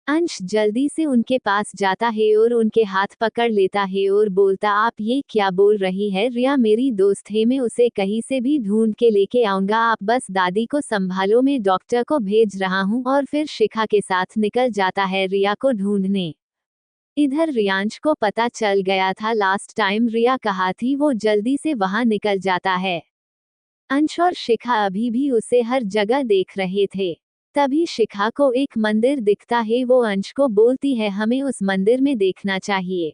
अंश जल्दी से उनके पास जाता है और उनके हाथ पकड़ लेता है और बोलता आप ये क्या बोल रही है, रिया मेरी दोस्त है, मैं उसे कहीं से भी ढूंढ के लेके आऊंगा, आप बस दादी को संभालो, मैं डॉक्टर को भेज रहा हूँ। और फिर शिखा के साथ निकल जाता है रिया को ढूंढने। इधर रियांश को पता चल गया था लास्ट टाइम रिया कहाँ थी, वो जल्दी से वहां निकल जाता है। अंश और शिखा अभी भी उसे हर जगह देख रहे थे। तभी शिखा को एक मंदिर दिखता है, वो अंश को बोलती है हमें उस मंदिर में देखना चाहिए।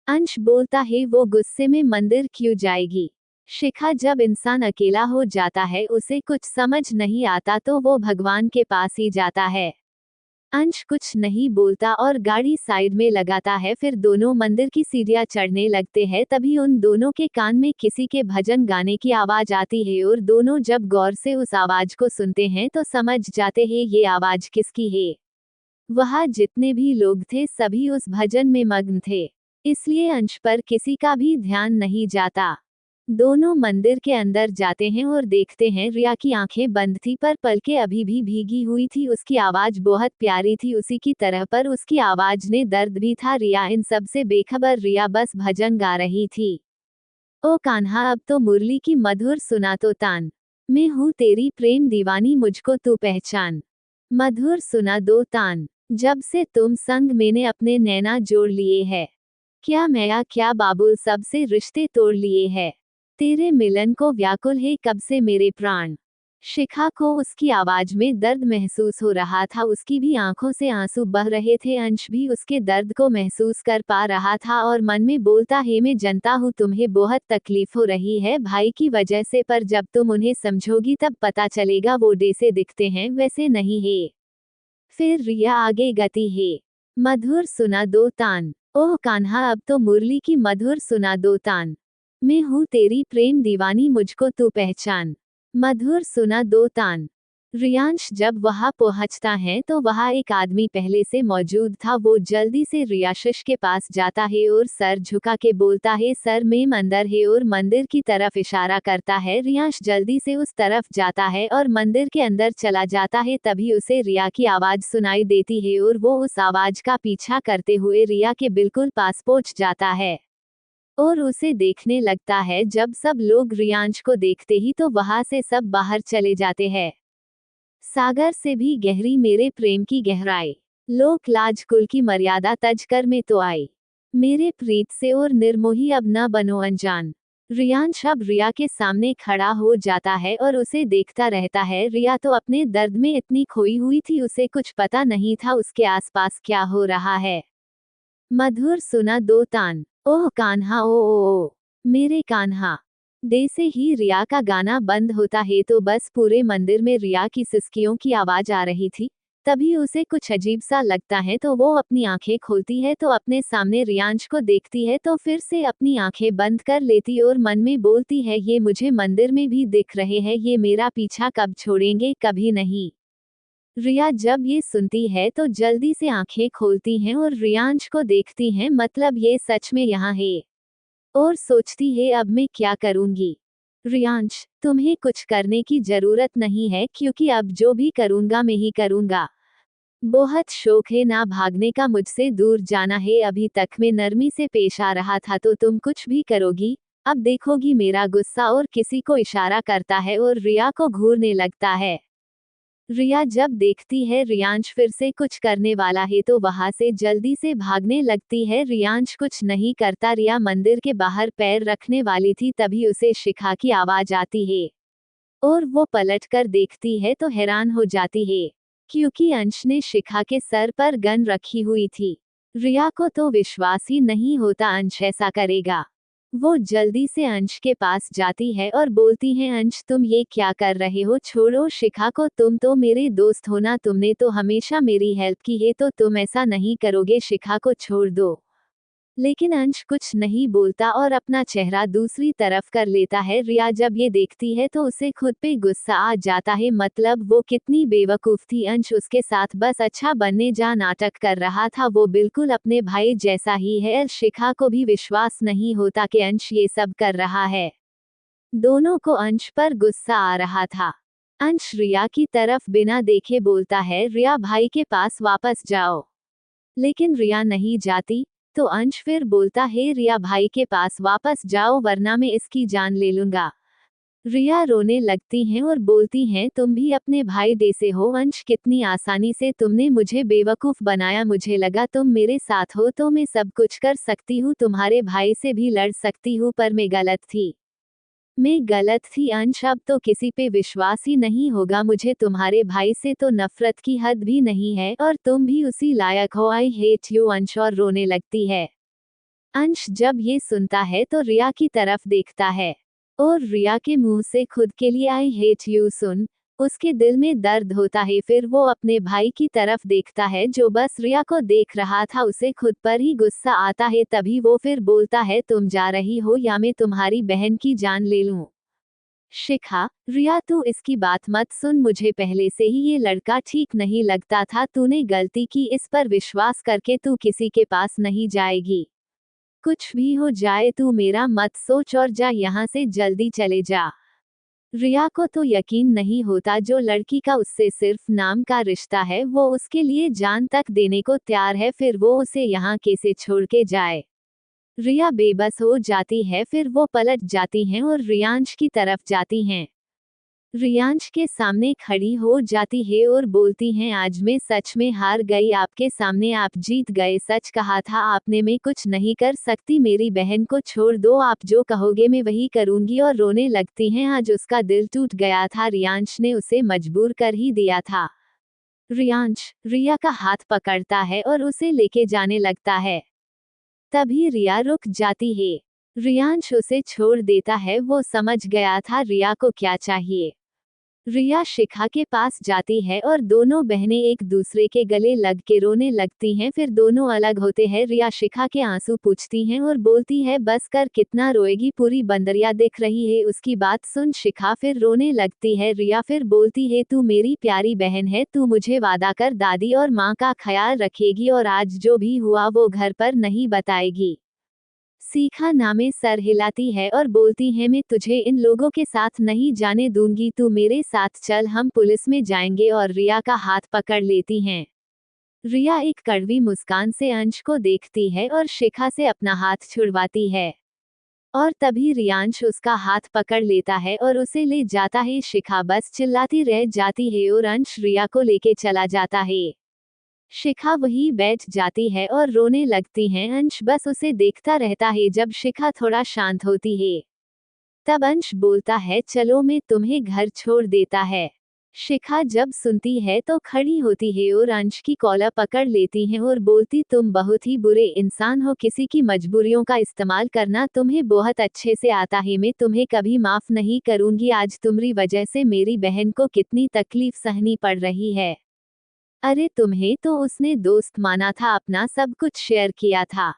अंश बोलता है वो गुस्से में मंदिर क्यों जाएगी। शिखा जब इंसान अकेला हो जाता है, उसे कुछ समझ नहीं आता, तो वो भगवान के पास ही जाता है। अंश कुछ नहीं बोलता और गाड़ी साइड में लगाता है, फिर दोनों मंदिर की सीढ़ियां चढ़ने लगते हैं। तभी उन दोनों के कान में किसी के भजन गाने की आवाज आती है और दोनों जब गौर से उस आवाज को सुनते हैं तो समझ जाते हैं ये आवाज किसकी है। वहाँ जितने भी लोग थे सभी उस भजन में मग्न थे, इसलिए अंश पर किसी का भी ध्यान नहीं जाता। दोनों मंदिर के अंदर जाते हैं और देखते हैं रिया की आंखें बंद थी पर पलकें अभी भी भीगी हुई थी, उसकी आवाज बहुत प्यारी थी उसी की तरह, पर उसकी आवाज में दर्द भी था। रिया इन सब से बेखबर, रिया बस भजन गा रही थी। ओ कान्हा अब तो मुरली की मधुर सुना तो तान, मैं हूँ तेरी प्रेम दीवानी मुझको तू पहचान, मधुर सुना दो तान, जब से तुम संग मैंने अपने नैना जोड़ लिए है, क्या मैया क्या बाबुल सबसे रिश्ते तोड़ लिए है, तेरे मिलन को व्याकुल है कब से मेरे प्राण। शिखा को उसकी आवाज में दर्द महसूस हो रहा था, उसकी भी आंखों से आंसू बह रहे थे। अंश भी उसके दर्द को महसूस कर पा रहा था और मन में बोलता है मैं जानता हूँ तुम्हें बहुत तकलीफ हो रही है भाई की वजह से, पर जब तुम उन्हें समझोगी तब पता चलेगा वो जैसे दिखते हैं वैसे नहीं है। फिर रिया आगे गती है, मधुर सुना दो तान, ओह कान्हा अब तो मुरली की मधुर सुना दो तान, मैं हूँ तेरी प्रेम दीवानी मुझको तू पहचान, मधुर सुना दो तान। रियांश जब वहां पहुंचता है तो वहां एक आदमी पहले से मौजूद था, वो जल्दी से रियाशिश के पास जाता है और सर झुका के बोलता है सर मेम अंदर है और मंदिर की तरफ इशारा करता है। रियांश जल्दी से उस तरफ जाता है और मंदिर के अंदर चला जाता है। तभी उसे रिया की आवाज सुनाई देती है और वो उस आवाज का पीछा करते हुए रिया के बिल्कुल पास पहुंच जाता है और उसे देखने लगता है। जब सब लोग रियांश को देखते ही तो वहां से सब बाहर चले जाते हैं। सागर से भी गहरी मेरे प्रेम की गहराई, लोक लाज कुल की मर्यादा तज कर में तो आई, मेरे प्रीत से और निर्मोही अब न बनो अनजान। रियांश अब रिया के सामने खड़ा हो जाता है और उसे देखता रहता है। रिया तो अपने दर्द में इतनी खोई हुई थी, उसे कुछ पता नहीं था उसके आसपास क्या हो रहा है। मधुर सुना दो तान, ओह कान्हा ओ मेरे कान्हा। जैसे ही रिया का गाना बंद होता है तो बस पूरे मंदिर में रिया की सिसकियों की आवाज आ रही थी। तभी उसे कुछ अजीब सा लगता है तो वो अपनी आंखें खोलती है तो अपने सामने रियांश को देखती है, तो फिर से अपनी आंखें बंद कर लेती और मन में बोलती है ये मुझे मंदिर में भी दिख रहे हैं, ये मेरा पीछा कब छोड़ेंगे, कभी नहीं। रिया जब ये सुनती है तो जल्दी से आंखें खोलती हैं और रियांश को देखती हैं, मतलब ये सच में यहाँ है, और सोचती है अब मैं क्या करूंगी। रियांश, तुम्हें कुछ करने की जरूरत नहीं है क्योंकि अब जो भी करूंगा मैं ही करूंगा। बहुत शौक है ना भागने का, मुझसे दूर जाना है। अभी तक मैं नरमी से पेश आ रहा था तो तुम कुछ भी करोगी। अब देखोगी मेरा गुस्सा। और किसी को इशारा करता है और रिया को घूरने लगता है। रिया जब देखती है रियांश फिर से कुछ करने वाला है तो वहां से जल्दी से भागने लगती है। रियांश कुछ नहीं करता। रिया मंदिर के बाहर पैर रखने वाली थी तभी उसे शिखा की आवाज आती है और वो पलटकर देखती है तो हैरान हो जाती है क्योंकि अंश ने शिखा के सर पर गन रखी हुई थी। रिया को तो विश्वास ही नहीं होता अंश ऐसा करेगा। वो जल्दी से अंश के पास जाती है और बोलती है, अंश तुम ये क्या कर रहे हो, छोड़ो शिखा को, तुम तो मेरे दोस्त हो ना, तुमने तो हमेशा मेरी हेल्प की है तो तुम ऐसा नहीं करोगे, शिखा को छोड़ दो। लेकिन अंश कुछ नहीं बोलता और अपना चेहरा दूसरी तरफ कर लेता है। रिया जब ये देखती है तो उसे खुद पे गुस्सा आ जाता है, मतलब वो कितनी बेवकूफ थी। अंश उसके साथ बस अच्छा बनने जा नाटक कर रहा था, वो बिल्कुल अपने भाई जैसा ही है। शिखा को भी विश्वास नहीं होता कि अंश ये सब कर रहा है। दोनों को अंश पर गुस्सा आ रहा था। अंश रिया की तरफ बिना देखे बोलता है, रिया भाई के पास वापस जाओ। लेकिन रिया नहीं जाती तो अंश फिर बोलता है, रिया भाई के पास वापस जाओ वरना मैं इसकी जान ले लूंगा। रिया रोने लगती हैं और बोलती हैं, तुम भी अपने भाई जैसे हो अंश, कितनी आसानी से तुमने मुझे बेवकूफ बनाया, मुझे लगा तुम मेरे साथ हो तो मैं सब कुछ कर सकती हूँ, तुम्हारे भाई से भी लड़ सकती हूँ, पर मैं गलत थी। मैं गलत थी अंश, अब तो किसी पे विश्वास ही नहीं होगा मुझे, तुम्हारे भाई से तो नफरत की हद भी नहीं है और तुम भी उसी लायक हो, आई हेट यू अंश, और रोने लगती है। अंश जब ये सुनता है तो रिया की तरफ देखता है और रिया के मुंह से खुद के लिए आई हेट यू सुन उसके दिल में दर्द होता है। फिर वो अपने भाई की तरफ देखता है जो बस रिया को देख रहा था, उसे खुद पर ही गुस्सा आता है। तभी वो फिर बोलता है, तुम जा रही हो या मैं तुम्हारी बहन की जान ले लूं। शिखा, रिया तू इसकी बात मत सुन, मुझे पहले से ही ये लड़का ठीक नहीं लगता था, तूने गलती की, इस पर विश्वास करके तू किसी के पास नहीं जाएगी। कुछ भी हो जाए तू मेरा मत सोच और जा यहाँ से, जल्दी चले जा। रिया को तो यकीन नहीं होता, जो लड़की का उससे सिर्फ नाम का रिश्ता है वो उसके लिए जान तक देने को तैयार है, फिर वो उसे यहाँ कैसे छोड़ के जाए। रिया बेबस हो जाती है, फिर वो पलट जाती हैं और रियांश की तरफ जाती हैं। रियांश के सामने खड़ी हो जाती है और बोलती हैं, आज मैं सच में हार गई, आपके सामने आप जीत गए, सच कहा था आपने, मैं कुछ नहीं कर सकती, मेरी बहन को छोड़ दो, आप जो कहोगे मैं वही करूंगी। और रोने लगती हैं, आज उसका दिल टूट गया था, रियांश ने उसे मजबूर कर ही दिया था। रियांश रिया का हाथ पकड़ता है और उसे लेके जाने लगता है। तभी रिया रुक जाती है। रियांश उसे छोड़ देता है, वो समझ गया था रिया को क्या चाहिए। रिया शिखा के पास जाती है और दोनों बहनें एक दूसरे के गले लग के रोने लगती हैं, फिर दोनों अलग होते हैं। रिया शिखा के आंसू पूछती हैं और बोलती है, बस कर, कितना रोएगी, पूरी बंदरिया दिख रही है। उसकी बात सुन शिखा फिर रोने लगती है। रिया फिर बोलती है, तू मेरी प्यारी बहन है, तू मुझे वादा कर दादी और माँ का ख्याल रखेगी और आज जो भी हुआ वो घर पर नहीं बताएगी। सीखा नामे सर हिलाती है और बोलती है, मैं तुझे इन लोगों के साथ नहीं जाने दूंगी, तू मेरे साथ चल, हम पुलिस में जाएंगे। और रिया का हाथ पकड़ लेती हैं। रिया एक कड़वी मुस्कान से अंश को देखती है और शिखा से अपना हाथ छुड़वाती है और तभी रियांश उसका हाथ पकड़ लेता है और उसे ले जाता है। शिखा बस चिल्लाती रह जाती है और अंश रिया को लेके चला जाता है। शिखा वहीं बैठ जाती है और रोने लगती हैं। अंश बस उसे देखता रहता है। जब शिखा थोड़ा शांत होती है तब अंश बोलता है, चलो मैं तुम्हें घर छोड़ देता है। शिखा जब सुनती है तो खड़ी होती है और अंश की कॉलर पकड़ लेती है और बोलती, तुम बहुत ही बुरे इंसान हो, किसी की मजबूरियों का इस्तेमाल करना तुम्हें बहुत अच्छे से आता है, मैं तुम्हें कभी माफ नहीं करूंगी, आज तुम्हारी वजह से मेरी बहन को कितनी तकलीफ सहनी पड़ रही है। अरे तुम्हें तो उसने दोस्त माना था, अपना सब कुछ शेयर किया था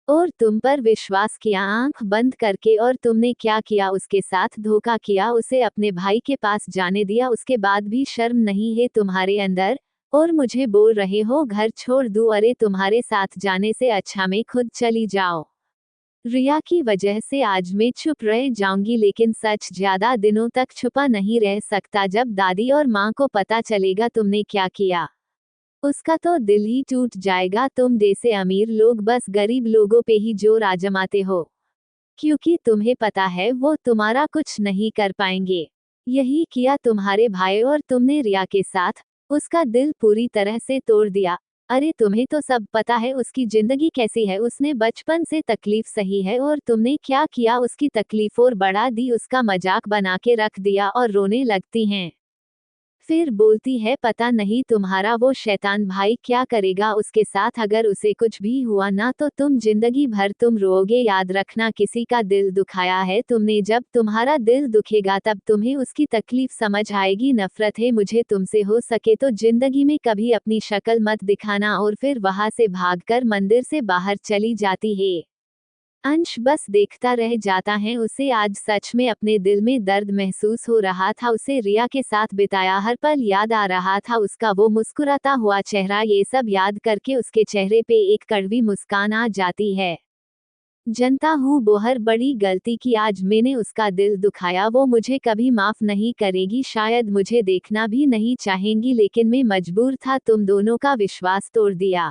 और तुम पर विश्वास किया आंख बंद करके, और तुमने क्या किया, उसके साथ धोखा किया, उसे अपने भाई के पास जाने दिया, उसके बाद भी शर्म नहीं है तुम्हारे अंदर, और मुझे बोल रहे हो घर छोड़ दूं। अरे तुम्हारे साथ जाने से अच्छा मैं खुद चली जाओ। रिया की वजह से आज मैं चुप रह जाऊंगी, लेकिन सच ज्यादा दिनों तक छुपा नहीं रह सकता। जब दादी और माँ को पता चलेगा तुमने क्या किया, उसका तो दिल ही टूट जाएगा। तुम जैसे अमीर लोग बस गरीब लोगों पे ही जोर आजमाते हो, क्योंकि तुम्हें पता है वो तुम्हारा कुछ नहीं कर पाएंगे। यही किया तुम्हारे भाई, और तुमने रिया के साथ उसका दिल पूरी तरह से तोड़ दिया। अरे तुम्हें तो सब पता है उसकी जिंदगी कैसी है, उसने बचपन से तकलीफ सही है, और तुमने क्या किया, उसकी तकलीफ और बढ़ा दी, उसका मजाक बना के रख दिया और रोने लगती हैं। फिर बोलती है पता नहीं तुम्हारा वो शैतान भाई क्या करेगा उसके साथ, अगर उसे कुछ भी हुआ ना तो तुम जिंदगी भर तुम रोओगे। याद रखना, किसी का दिल दुखाया है तुमने, जब तुम्हारा दिल दुखेगा तब तुम्हें उसकी तकलीफ समझ आएगी। नफरत है मुझे तुमसे, हो सके तो जिंदगी में कभी अपनी शक्ल मत दिखाना। और फिर वहां से भागकर मंदिर से बाहर चली जाती है। अंश बस देखता रह जाता है। उसे आज सच में अपने दिल में दर्द महसूस हो रहा था। उसे रिया के साथ बिताया हर पल याद आ रहा था, उसका वो मुस्कुराता हुआ चेहरा। ये सब याद करके उसके चेहरे पे एक कड़वी मुस्कान आ जाती है। जनता हूँ बोहर बड़ी गलती की, आज मैंने उसका दिल दुखाया, वो मुझे कभी माफ नहीं करेगी। शायद मुझे देखना भी नहीं चाहेंगी, लेकिन मैं मजबूर था, तुम दोनों का विश्वास तोड़ दिया।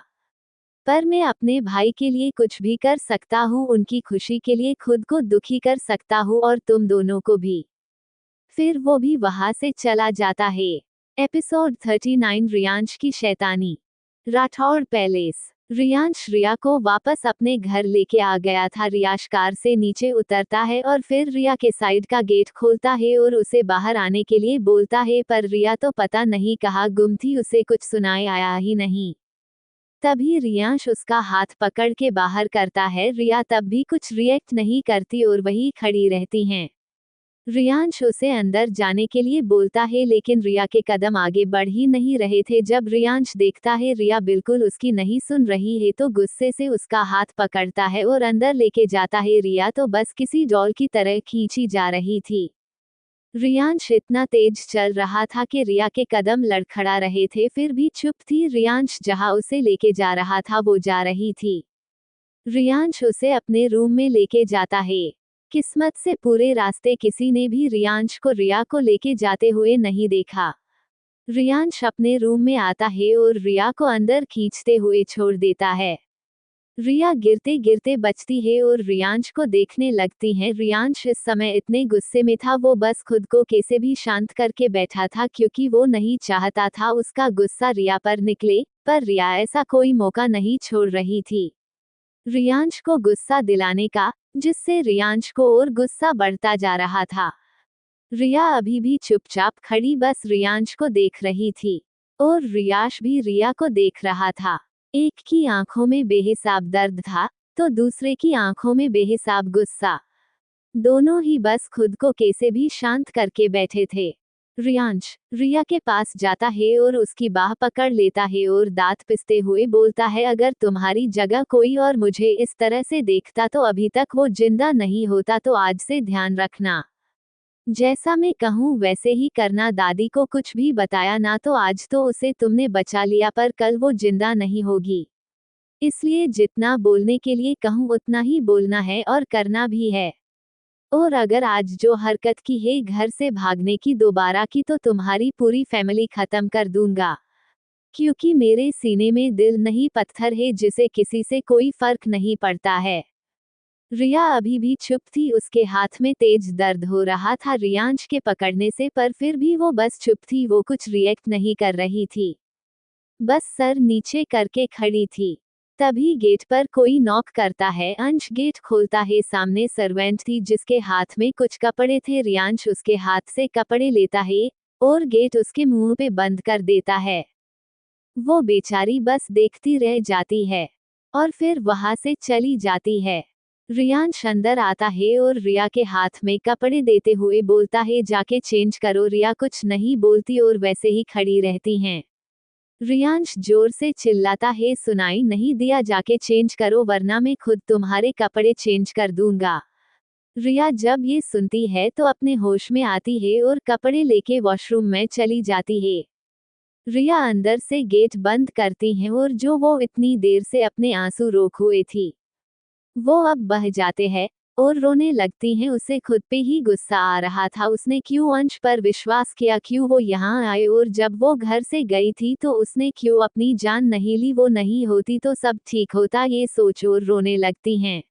पर मैं अपने भाई के लिए कुछ भी कर सकता हूँ, उनकी खुशी के लिए खुद को दुखी कर सकता हूँ, और तुम दोनों को भी। फिर वो भी वहां से चला जाता है। एपिसोड 39, रियांश की शैतानी। राठौड़ पैलेस। रियांश रिया को वापस अपने घर लेके आ गया था। रियाश कार से नीचे उतरता है और फिर रिया के साइड का गेट खोलता है और उसे बाहर आने के लिए बोलता है, पर रिया तो पता नहीं कहाँ गुम थी, उसे कुछ सुनाई आया ही नहीं। तभी रियांश उसका हाथ पकड़ के बाहर करता है। रिया तब भी कुछ रिएक्ट नहीं करती और वही खड़ी रहती हैं। रियांश उसे अंदर जाने के लिए बोलता है, लेकिन रिया के कदम आगे बढ़ ही नहीं रहे थे। जब रियांश देखता है रिया बिल्कुल उसकी नहीं सुन रही है, तो गुस्से से उसका हाथ पकड़ता है और अंदर लेके जाता है। रिया तो बस किसी डॉल की तरह खींची जा रही थी। रियांश इतना तेज चल रहा था कि रिया के कदम लड़खड़ा रहे थे, फिर भी चुप थी। रियांश जहां उसे लेके जा रहा था वो जा रही थी। रियांश उसे अपने रूम में लेके जाता है। किस्मत से पूरे रास्ते किसी ने भी रियांश को रिया को लेके जाते हुए नहीं देखा। रियांश अपने रूम में आता है और रिया को अंदर खींचते हुए छोड़ देता है। रिया गिरते गिरते बचती है और रियांश को देखने लगती है। रियांश इस समय इतने गुस्से में था, वो बस खुद को कैसे भी शांत करके बैठा था, क्योंकि वो नहीं चाहता था उसका गुस्सा रिया पर निकले। पर रिया ऐसा कोई मौका नहीं छोड़ रही थी रियांश को गुस्सा दिलाने का, जिससे रियांश को और गुस्सा बढ़ता जा रहा था। रिया अभी भी चुपचाप खड़ी बस रियांश को देख रही थी, और रियाश भी रिया को देख रहा था। एक की आंखों में बेहिसाब दर्द था, तो दूसरे की आंखों में बेहिसाब गुस्सा। दोनों ही बस खुद को कैसे भी शांत करके बैठे थे। रियांश रिया के पास जाता है और उसकी बाह पकड़ लेता है और दांत पिसते हुए बोलता है, अगर तुम्हारी जगह कोई और मुझे इस तरह से देखता तो अभी तक वो जिंदा नहीं होता, तो आज से ध्यान रखना, जैसा मैं कहूँ वैसे ही करना। दादी को कुछ भी बताया ना, तो आज तो उसे तुमने बचा लिया, पर कल वो जिंदा नहीं होगी। इसलिए जितना बोलने के लिए कहूँ उतना ही बोलना है और करना भी है। और अगर आज जो हरकत की है घर से भागने की दोबारा की, तो तुम्हारी पूरी फैमिली खत्म कर दूंगा, क्योंकि मेरे सीने में दिल नहीं पत्थर है, जिसे किसी से कोई फर्क नहीं पड़ता है। रिया अभी भी चुप थी, उसके हाथ में तेज दर्द हो रहा था रियांश के पकड़ने से, पर फिर भी वो बस चुप थी, वो कुछ रिएक्ट नहीं कर रही थी, बस सर नीचे करके खड़ी थी। तभी गेट पर कोई नॉक करता है। अंश गेट खोलता है। सामने सर्वेंट थी जिसके हाथ में कुछ कपड़े थे। रियांश उसके हाथ से कपड़े लेता है और गेट उसके मुंह पे बंद कर देता है। वो बेचारी बस देखती रह जाती है और फिर वहां से चली जाती है। रियांश अंदर आता है और रिया के हाथ में कपड़े देते हुए बोलता है, जाके चेंज करो। रिया कुछ नहीं बोलती और वैसे ही खड़ी रहती हैं। रियांश जोर से चिल्लाता है, सुनाई नहीं दिया, जाके चेंज करो वरना मैं खुद तुम्हारे कपड़े चेंज कर दूंगा। रिया जब ये सुनती है तो अपने होश में आती है और कपड़े लेके वॉशरूम में चली जाती है। रिया अंदर से गेट बंद करती है और जो वो इतनी देर से अपने आंसू रोक हुए थी, वो अब बह जाते हैं और रोने लगती हैं। उसे खुद पे ही गुस्सा आ रहा था, उसने क्यों अंश पर विश्वास किया, क्यों वो यहाँ आए, और जब वो घर से गई थी तो उसने क्यों अपनी जान नहीं ली। वो नहीं होती तो सब ठीक होता, ये सोच और रोने लगती हैं।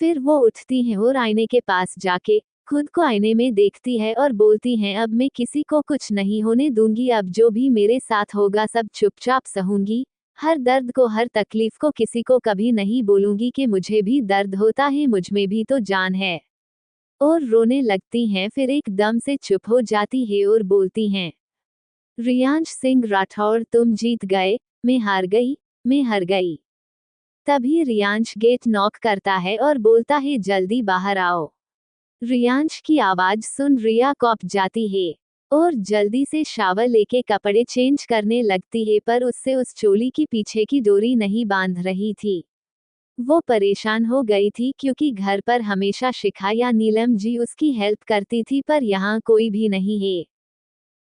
फिर वो उठती हैं और आईने के पास जाके खुद को आईने में देखती है और बोलती हैं, अब मैं किसी को कुछ नहीं होने दूंगी, अब जो भी मेरे साथ होगा सब चुपचाप सहूंगी। हर दर्द को, हर तकलीफ को किसी को कभी नहीं बोलूंगी कि मुझे भी दर्द होता है, मुझ में भी तो जान है। और रोने लगती हैं, फिर एकदम से चुप हो जाती है और बोलती हैं, रियांश सिंह राठौर, तुम जीत गए, मैं हार गई, मैं हार गई। तभी रियांश गेट नॉक करता है और बोलता है, जल्दी बाहर आओ। रियांश की आवाज सुन रिया कॉप जाती है और जल्दी से शावर लेके कपड़े चेंज करने लगती है, पर उससे उस चोली की पीछे की डोरी नहीं बांध रही थी। वो परेशान हो गई थी क्योंकि घर पर हमेशा शिखा या नीलम जी उसकी हेल्प करती थी, पर यहाँ कोई भी नहीं है।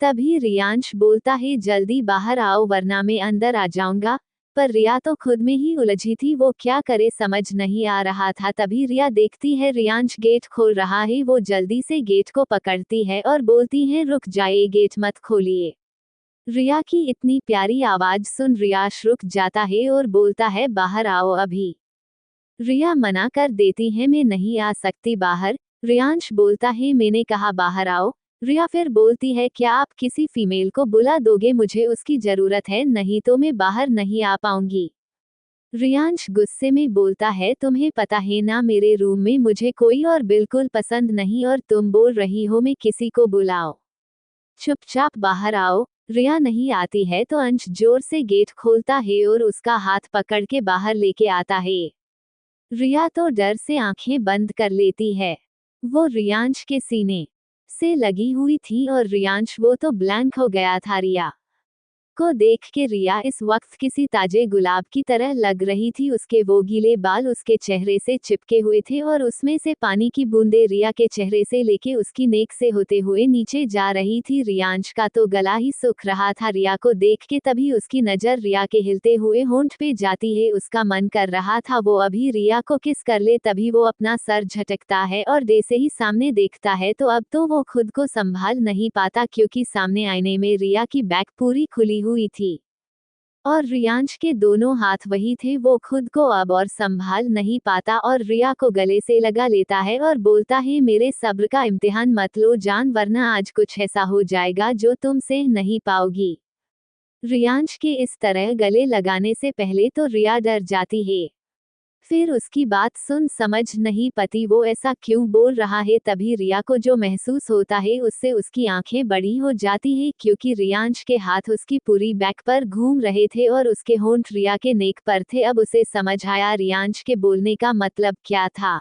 तभी रियांश बोलता है, जल्दी बाहर आओ वरना मैं अंदर आ जाऊंगा। पर रिया तो खुद में ही उलझी थी, वो क्या करे समझ नहीं आ रहा था। तभी रिया देखती है रियांश गेट खोल रहा है, वो जल्दी से गेट को पकड़ती है और बोलती है, रुक जाइए, गेट मत खोलिए। रिया की इतनी प्यारी आवाज सुन रियांश रुक जाता है और बोलता है, बाहर आओ अभी। रिया मना कर देती है, मैं नहीं आ सकती बाहर। रियांश बोलता है, मैंने कहा बाहर आओ। रिया फिर बोलती है, क्या आप किसी फीमेल को बुला दोगे, मुझे उसकी जरूरत है, नहीं तो मैं बाहर नहीं आ पाऊंगी। रियांश गुस्से में बोलता है, तुम्हें पता है ना मेरे रूम में मुझे कोई और बिल्कुल पसंद नहीं, और तुम बोल रही हो मैं किसी को बुलाओ। चुपचाप बाहर आओ। रिया नहीं आती है तो अंश जोर से गेट खोलता है और उसका हाथ पकड़ के बाहर लेके आता है। रिया तो डर से आंखें बंद कर लेती है। वो रियांश के सीने से लगी हुई थी और रियांश वो तो ब्लैंक हो गया था। रिया को देख के रिया इस वक्त किसी ताजे गुलाब की तरह लग रही थी। उसके वो गीले बाल उसके चेहरे से चिपके हुए थे और उसमें से पानी की बूंदें रिया के चेहरे से लेके उसकी नेक से होते हुए नीचे जा रही थी। रियांश का तो गला ही सूख रहा था रिया को देख के। तभी उसकी नजर रिया के हिलते हुए होंठ पे जाती है। उसका मन कर रहा था वो अभी रिया को किस कर ले, तभी वो अपना सर झटकता है और जैसे ही सामने देखता है तो अब तो वो खुद को संभाल नहीं पाता, क्योंकि सामने आईने में रिया की बैक पूरी खुली हुई थी और रियांश के दोनों हाथ वही थे। वो खुद को अब और संभाल नहीं पाता और रिया को गले से लगा लेता है और बोलता है, मेरे सब्र का इम्तिहान मत लो जान, वरना आज कुछ ऐसा हो जाएगा जो तुम सह नहीं पाओगी। रियांश के इस तरह गले लगाने से पहले तो रिया डर जाती है, फिर उसकी बात सुन समझ नहीं पाती वो ऐसा क्यों बोल रहा है। तभी रिया को जो महसूस होता है उससे उसकी आंखें बड़ी हो जाती है, क्योंकि रियांश के हाथ उसकी पूरी बैक पर घूम रहे थे और उसके होंठ रिया के नेक पर थे। अब उसे समझ आया रियांश के बोलने का मतलब क्या था।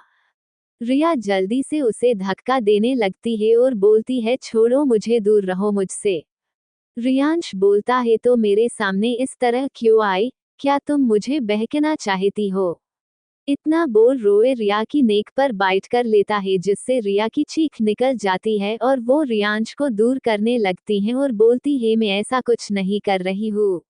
रिया जल्दी से उसे धक्का देने लगती है और बोलती है, छोड़ो मुझे, दूर रहो मुझसे। रियांश बोलता है, तो मेरे सामने इस तरह क्यों आई, क्या तुम मुझे बहकाना चाहती हो। इतना बोल रोए रिया की नेक पर बाइट कर लेता है, जिससे रिया की चीख निकल जाती है और वो रियांश को दूर करने लगती हैं और बोलती है, मैं ऐसा कुछ नहीं कर रही हूँ।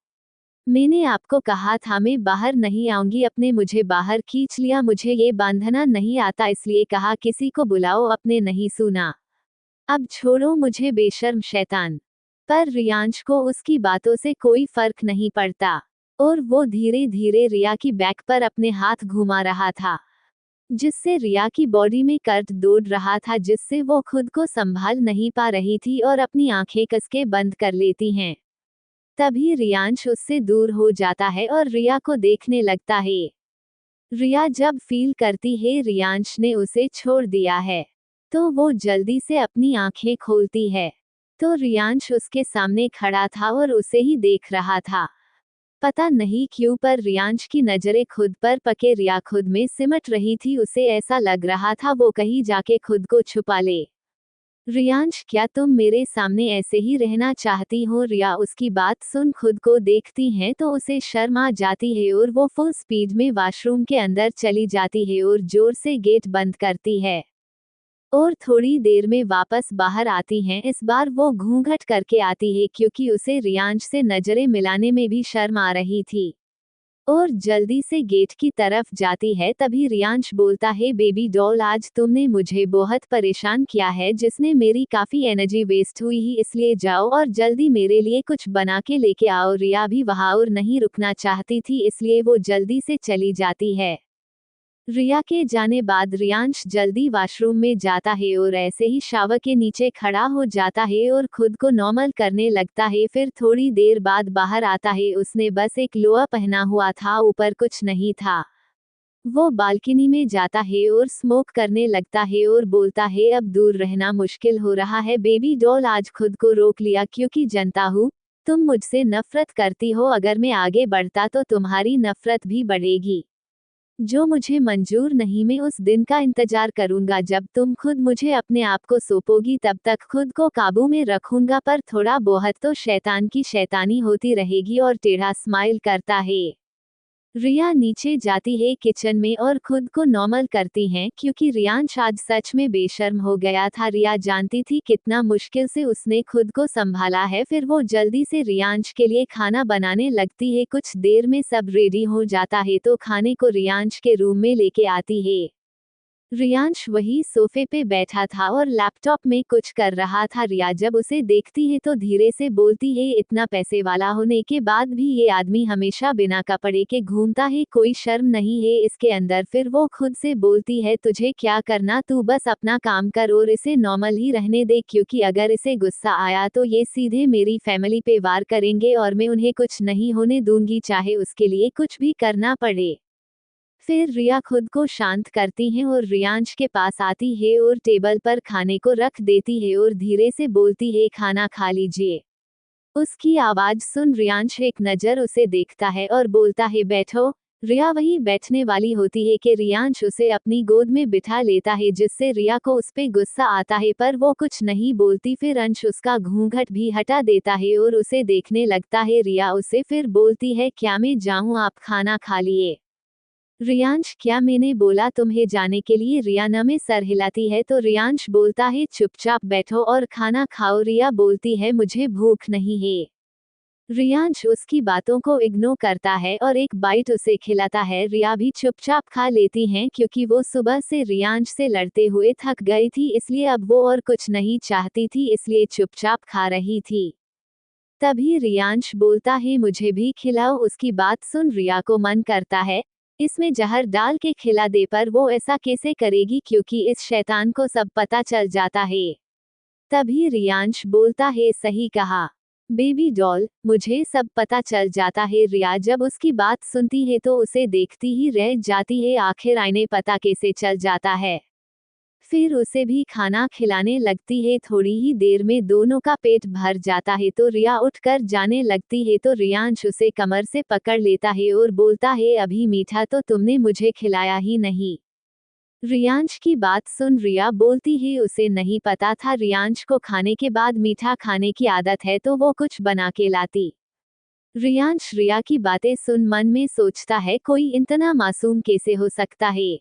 मैंने आपको कहा था मैं बाहर नहीं आऊंगी, अपने मुझे बाहर खींच लिया, मुझे ये बांधना नहीं आता इसलिए कहा किसी को बुलाओ, अपने नहीं सुना। अब छोड़ो मुझे बेशर्म शैतान। पर रियांश को उसकी बातों से कोई फर्क नहीं पड़ता और वो धीरे धीरे रिया की बैक पर अपने हाथ घुमा रहा था, जिससे रिया की बॉडी में कर्ट दौड़ रहा था, जिससे वो खुद को संभाल नहीं पा रही थी और अपनी आंखें कसके बंद कर लेती हैं। तभी रियांश उससे दूर हो जाता है और रिया को देखने लगता है। रिया जब फील करती है रियांश ने उसे छोड़ दिया है, तो वो जल्दी से अपनी आंखें खोलती है, तो रियांश उसके सामने खड़ा था और उसे ही देख रहा था। पता नहीं क्यों पर रियांश की नजरें खुद पर पके रिया खुद में सिमट रही थी। उसे ऐसा लग रहा था वो कहीं जाके खुद को छुपा ले। रियांश, क्या तुम मेरे सामने ऐसे ही रहना चाहती हो। रिया उसकी बात सुन खुद को देखती है तो उसे शर्म आ जाती है और वो फुल स्पीड में वॉशरूम के अंदर चली जाती है और जोर से गेट बंद करती है और थोड़ी देर में वापस बाहर आती हैं। इस बार वो घूंघट करके आती है, क्योंकि उसे रियांश से नजरें मिलाने में भी शर्म आ रही थी। और जल्दी से गेट की तरफ जाती है। तभी रियांश बोलता है, बेबी डॉल, आज तुमने मुझे बहुत परेशान किया है, जिसने मेरी काफी एनर्जी वेस्ट हुई ही, इसलिए जाओ और जल्दी मेरे लिए कुछ बना के लेके आओ। रिया भी वहां और नहीं रुकना चाहती थी, इसलिए वो जल्दी से चली जाती है। रिया के जाने बाद रियांश जल्दी वॉशरूम में जाता है और ऐसे ही शावर के नीचे खड़ा हो जाता है और खुद को नॉर्मल करने लगता है। फिर थोड़ी देर बाद बाहर आता है। उसने बस एक लोअर पहना हुआ था, ऊपर कुछ नहीं था। वो बालकनी में जाता है और स्मोक करने लगता है और बोलता है, अब दूर रहना मुश्किल हो रहा है बेबी डॉल, आज खुद को रोक लिया क्योंकि जानता हूँ तुम मुझसे नफरत करती हो। अगर मैं आगे बढ़ता तो तुम्हारी नफरत भी बढ़ेगी, जो मुझे मंजूर नहीं। मैं उस दिन का इंतजार करूंगा जब तुम खुद मुझे अपने आप को सौंपोगी, तब तक खुद को काबू में रखूंगा, पर थोड़ा बहुत तो शैतान की शैतानी होती रहेगी। और टेढ़ा स्माइल करता है। रिया नीचे जाती है किचन में और खुद को नॉर्मल करती हैं, क्योंकि रियांश आज सच में बेशर्म हो गया था। रिया जानती थी कितना मुश्किल से उसने खुद को संभाला है। फिर वो जल्दी से रियांश के लिए खाना बनाने लगती है। कुछ देर में सब रेडी हो जाता है तो खाने को रियांश के रूम में लेके आती है। रियांश वही सोफे पे बैठा था और लैपटॉप में कुछ कर रहा था। रिया जब उसे देखती है तो धीरे से बोलती है, इतना पैसे वाला होने के बाद भी ये आदमी हमेशा बिना कपड़े के घूमता है, कोई शर्म नहीं है इसके अंदर। फिर वो खुद से बोलती है, तुझे क्या करना, तू बस अपना काम कर और इसे नॉर्मल ही रहने दे, क्योंकि अगर इसे गुस्सा आया तो ये सीधे मेरी फैमिली पे वार करेंगे और मैं उन्हें कुछ नहीं होने दूंगी, चाहे उसके लिए कुछ भी करना पड़े। फिर रिया खुद को शांत करती है और रियांश के पास आती है और टेबल पर खाने को रख देती है और धीरे से बोलती है, खाना खा लीजिए। उसकी आवाज सुन रियांश एक नजर उसे देखता है और बोलता है, बैठो। रिया वही बैठने वाली होती है कि रियांश उसे अपनी गोद में बिठा लेता है, जिससे रिया को उस पे गुस्सा आता है, पर वो कुछ नहीं बोलती। फिर अंश उसका घूंघट भी हटा देता है और उसे देखने लगता है। रिया उसे फिर बोलती है, क्या मैं जाऊं, आप खाना खा लिए? रियांश, क्या मैंने बोला तुम्हें जाने के लिए? रिया न में सर हिलाती है तो रियांश बोलता है, चुपचाप बैठो और खाना खाओ। रिया बोलती है, मुझे भूख नहीं है। रियांश उसकी बातों को इग्नोर करता है और एक बाइट उसे खिलाता है। रिया भी चुपचाप खा लेती हैं, क्योंकि वो सुबह से रियांश से लड़ते हुए थक गई थी, इसलिए अब वो और कुछ नहीं चाहती थी, इसलिए चुपचाप खा रही थी। तभी रियांश बोलता है, मुझे भी खिलाओ। उसकी बात सुन रिया को मन करता है इसमें जहर डाल के खिला दे, पर वो ऐसा कैसे करेगी क्योंकि इस शैतान को सब पता चल जाता है। तभी रियांश बोलता है, सही कहा बेबी डॉल, मुझे सब पता चल जाता है। रिया जब उसकी बात सुनती है तो उसे देखती ही रह जाती है, आखिर आइने पता कैसे चल जाता है। फिर उसे भी खाना खिलाने लगती है। थोड़ी ही देर में दोनों का पेट भर जाता है तो रिया उठकर जाने लगती है तो रियांश उसे कमर से पकड़ लेता है और बोलता है, अभी मीठा तो तुमने मुझे खिलाया ही नहीं। रियांश की बात सुन रिया बोलती है, उसे नहीं पता था रियांश को खाने के बाद मीठा खाने की आदत है, तो वो कुछ बना के लाती। रियांश रिया की बातें सुन मन में सोचता है, कोई इतना मासूम कैसे हो सकता है।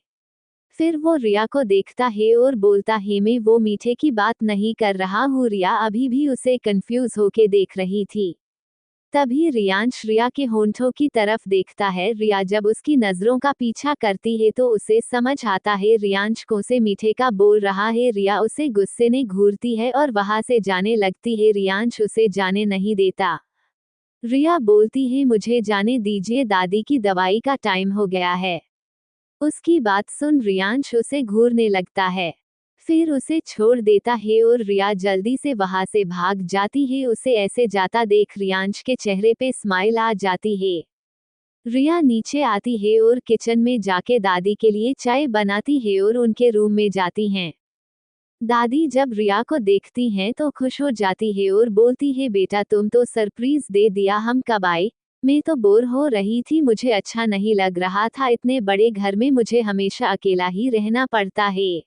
फिर वो रिया को देखता है और बोलता है, मैं वो मीठे की बात नहीं कर रहा हूँ। रिया अभी भी उसे कंफ्यूज होके देख रही थी। तभी रियांश रिया के होंठों की तरफ देखता है। रिया जब उसकी नजरों का पीछा करती है तो उसे समझ आता है रियांश को से मीठे का बोल रहा है। रिया उसे गुस्से ने घूरती है और वहां से जाने लगती है। रियांश उसे जाने नहीं देता। रिया बोलती है, मुझे जाने दीजिए, दादी की दवाई का टाइम हो गया है। उसकी बात सुन रियांश उसे घूरने लगता है, फिर उसे छोड़ देता है और रिया जल्दी से वहां से भाग जाती है। उसे ऐसे जाता देख रियांश के चेहरे पे स्माइल आ जाती है। रिया नीचे आती है और किचन में जाके दादी के लिए चाय बनाती है और उनके रूम में जाती हैं। दादी जब रिया को देखती हैं तो खुश हो जाती है और बोलती है, बेटा तुम तो सरप्राइज दे दिया, हम कब आए? मैं तो बोर हो रही थी, मुझे अच्छा नहीं लग रहा था, इतने बड़े घर में मुझे हमेशा अकेला ही रहना पड़ता है।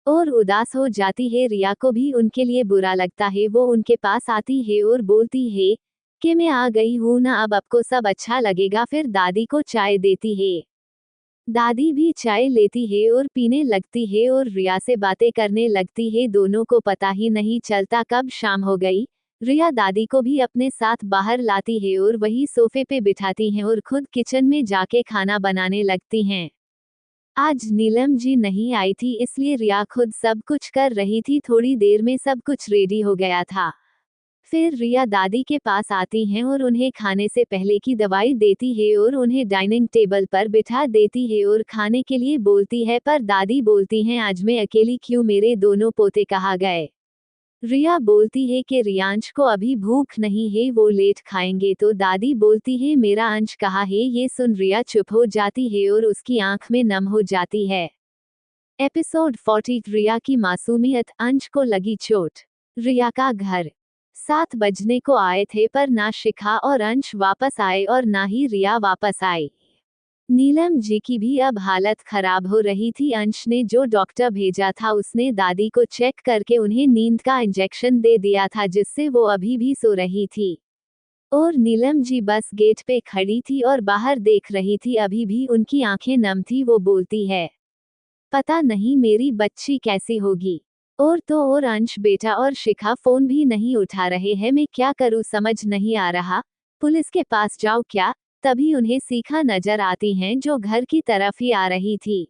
और उदास हो जाती है। रिया को भी उनके लिए बुरा लगता है। वो उनके पास आती है और बोलती है कि मैं आ गई हूँ ना, अब आपको सब अच्छा लगेगा। फिर दादी को चाय देती है। दादी भी चाय लेती है और पीने लगती है और रिया से बातें करने लगती है। दोनों को पता ही नहीं चलता कब शाम हो गई। रिया दादी को भी अपने साथ बाहर लाती है और वही सोफे पे बिठाती हैं और खुद किचन में जाके खाना बनाने लगती हैं। आज नीलम जी नहीं आई थी इसलिए रिया खुद सब कुछ कर रही थी। थोड़ी देर में सब कुछ रेडी हो गया था। फिर रिया दादी के पास आती हैं और उन्हें खाने से पहले की दवाई देती है और उन्हें डाइनिंग टेबल पर बिठा देती है और खाने के लिए बोलती है, पर दादी बोलती हैं आज मैं अकेली क्यों, मेरे दोनों पोते कहाँ गए। रिया बोलती है कि रियांश को अभी भूख नहीं है, वो लेट खाएंगे, तो दादी बोलती है मेरा अंश कहाँ है। ये सुन रिया चुप हो जाती है और उसकी आंख में नम हो जाती है। एपिसोड 40 रिया की मासूमियत, अंश को लगी चोट। रिया का घर 7 बजने को आए थे पर ना शिखा और अंश वापस आए और ना ही रिया वापस आई। नीलम जी की भी अब हालत खराब हो रही थी। अंश ने जो डॉक्टर भेजा था उसने दादी को चेक करके उन्हें नींद का इंजेक्शन दे दिया था जिससे वो अभी भी सो रही थी। और नीलम जी बस गेट पे खड़ी थी और बाहर देख रही थी, अभी भी उनकी आंखें नम थी। वो बोलती है पता नहीं मेरी बच्ची कैसी होगी। और तो और अंश बेटा और शिखा फोन भी नहीं उठा रहे हैं, मैं क्या करूं समझ नहीं आ रहा। पुलिस के पास जाओ क्या। तभी उन्हें शिखा नजर आती हैं जो घर की तरफ ही आ रही थी।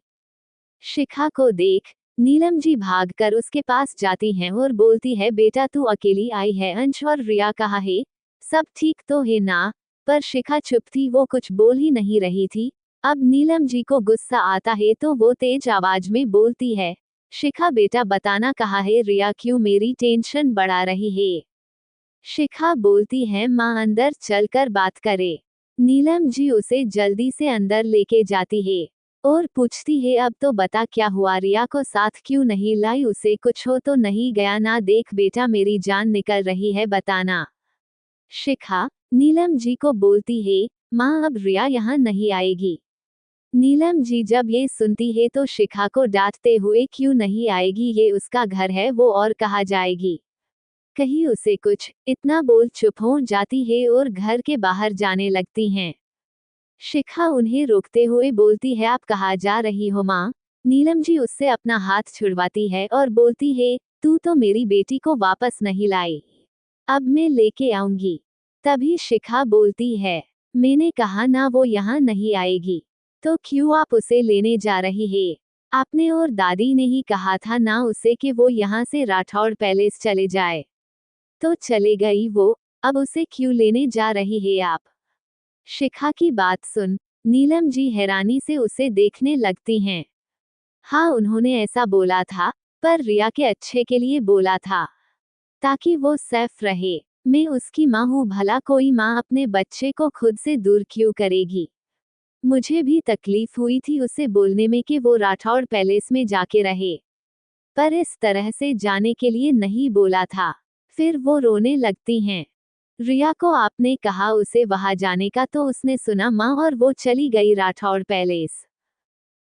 शिखा को देख नीलम जी भागकर उसके पास जाती हैं और बोलती है बेटा तू अकेली आई है, अंश और रिया कहाँ है, सब ठीक तो है ना। पर शिखा चुप थी, वो कुछ बोल ही नहीं रही थी। अब नीलम जी को गुस्सा आता है तो वो तेज आवाज में बोलती है शिखा बेटा बताना कहाँ है रिया, क्यों मेरी टेंशन बढ़ा रही है। शिखा बोलती है माँ अंदर चलकर बात करे। नीलम जी उसे जल्दी से अंदर लेके जाती है और पूछती है अब तो बता क्या हुआ, रिया को साथ क्यों नहीं लाई, उसे कुछ हो तो नहीं गया ना, देख बेटा मेरी जान निकल रही है बताना। शिखा नीलम जी को बोलती है माँ अब रिया यहाँ नहीं आएगी। नीलम जी जब ये सुनती है तो शिखा को डांटते हुए क्यों नहीं आएगी, ये उसका घर है, वो और कहाँ जाएगी, कहीं उसे कुछ, इतना बोल चुप हो जाती है और घर के बाहर जाने लगती हैं। शिखा उन्हें रोकते हुए बोलती है आप कहाँ जा रही हो माँ। नीलम जी उससे अपना हाथ छुड़वाती है और बोलती है तू तो मेरी बेटी को वापस नहीं लाई, अब मैं लेके आऊंगी। तभी शिखा बोलती है मैंने कहा ना वो यहाँ नहीं आएगी, तो क्यों आप उसे लेने जा रही है। आपने और दादी ने ही कहा था ना उसे कि वो यहाँ से राठौड़ पैलेस चले जाए, तो चले गई वो, अब उसे क्यों लेने जा रही है आप। शिखा की बात सुन नीलम जी हैरानी से उसे देखने लगती हैं। हाँ उन्होंने ऐसा बोला था, पर रिया के अच्छे के लिए बोला था, ताकि वो सेफ रहे। मैं उसकी माँ हूँ, भला कोई माँ अपने बच्चे को खुद से दूर क्यों करेगी। मुझे भी तकलीफ हुई थी उसे बोलने में कि वो राठौड़ पैलेस में जाके रहे, पर इस तरह से जाने के लिए नहीं बोला था। फिर वो रोने लगती हैं। रिया को आपने कहा उसे वहां जाने का तो उसने सुना माँ और वो चली गई राठौड़ पैलेस।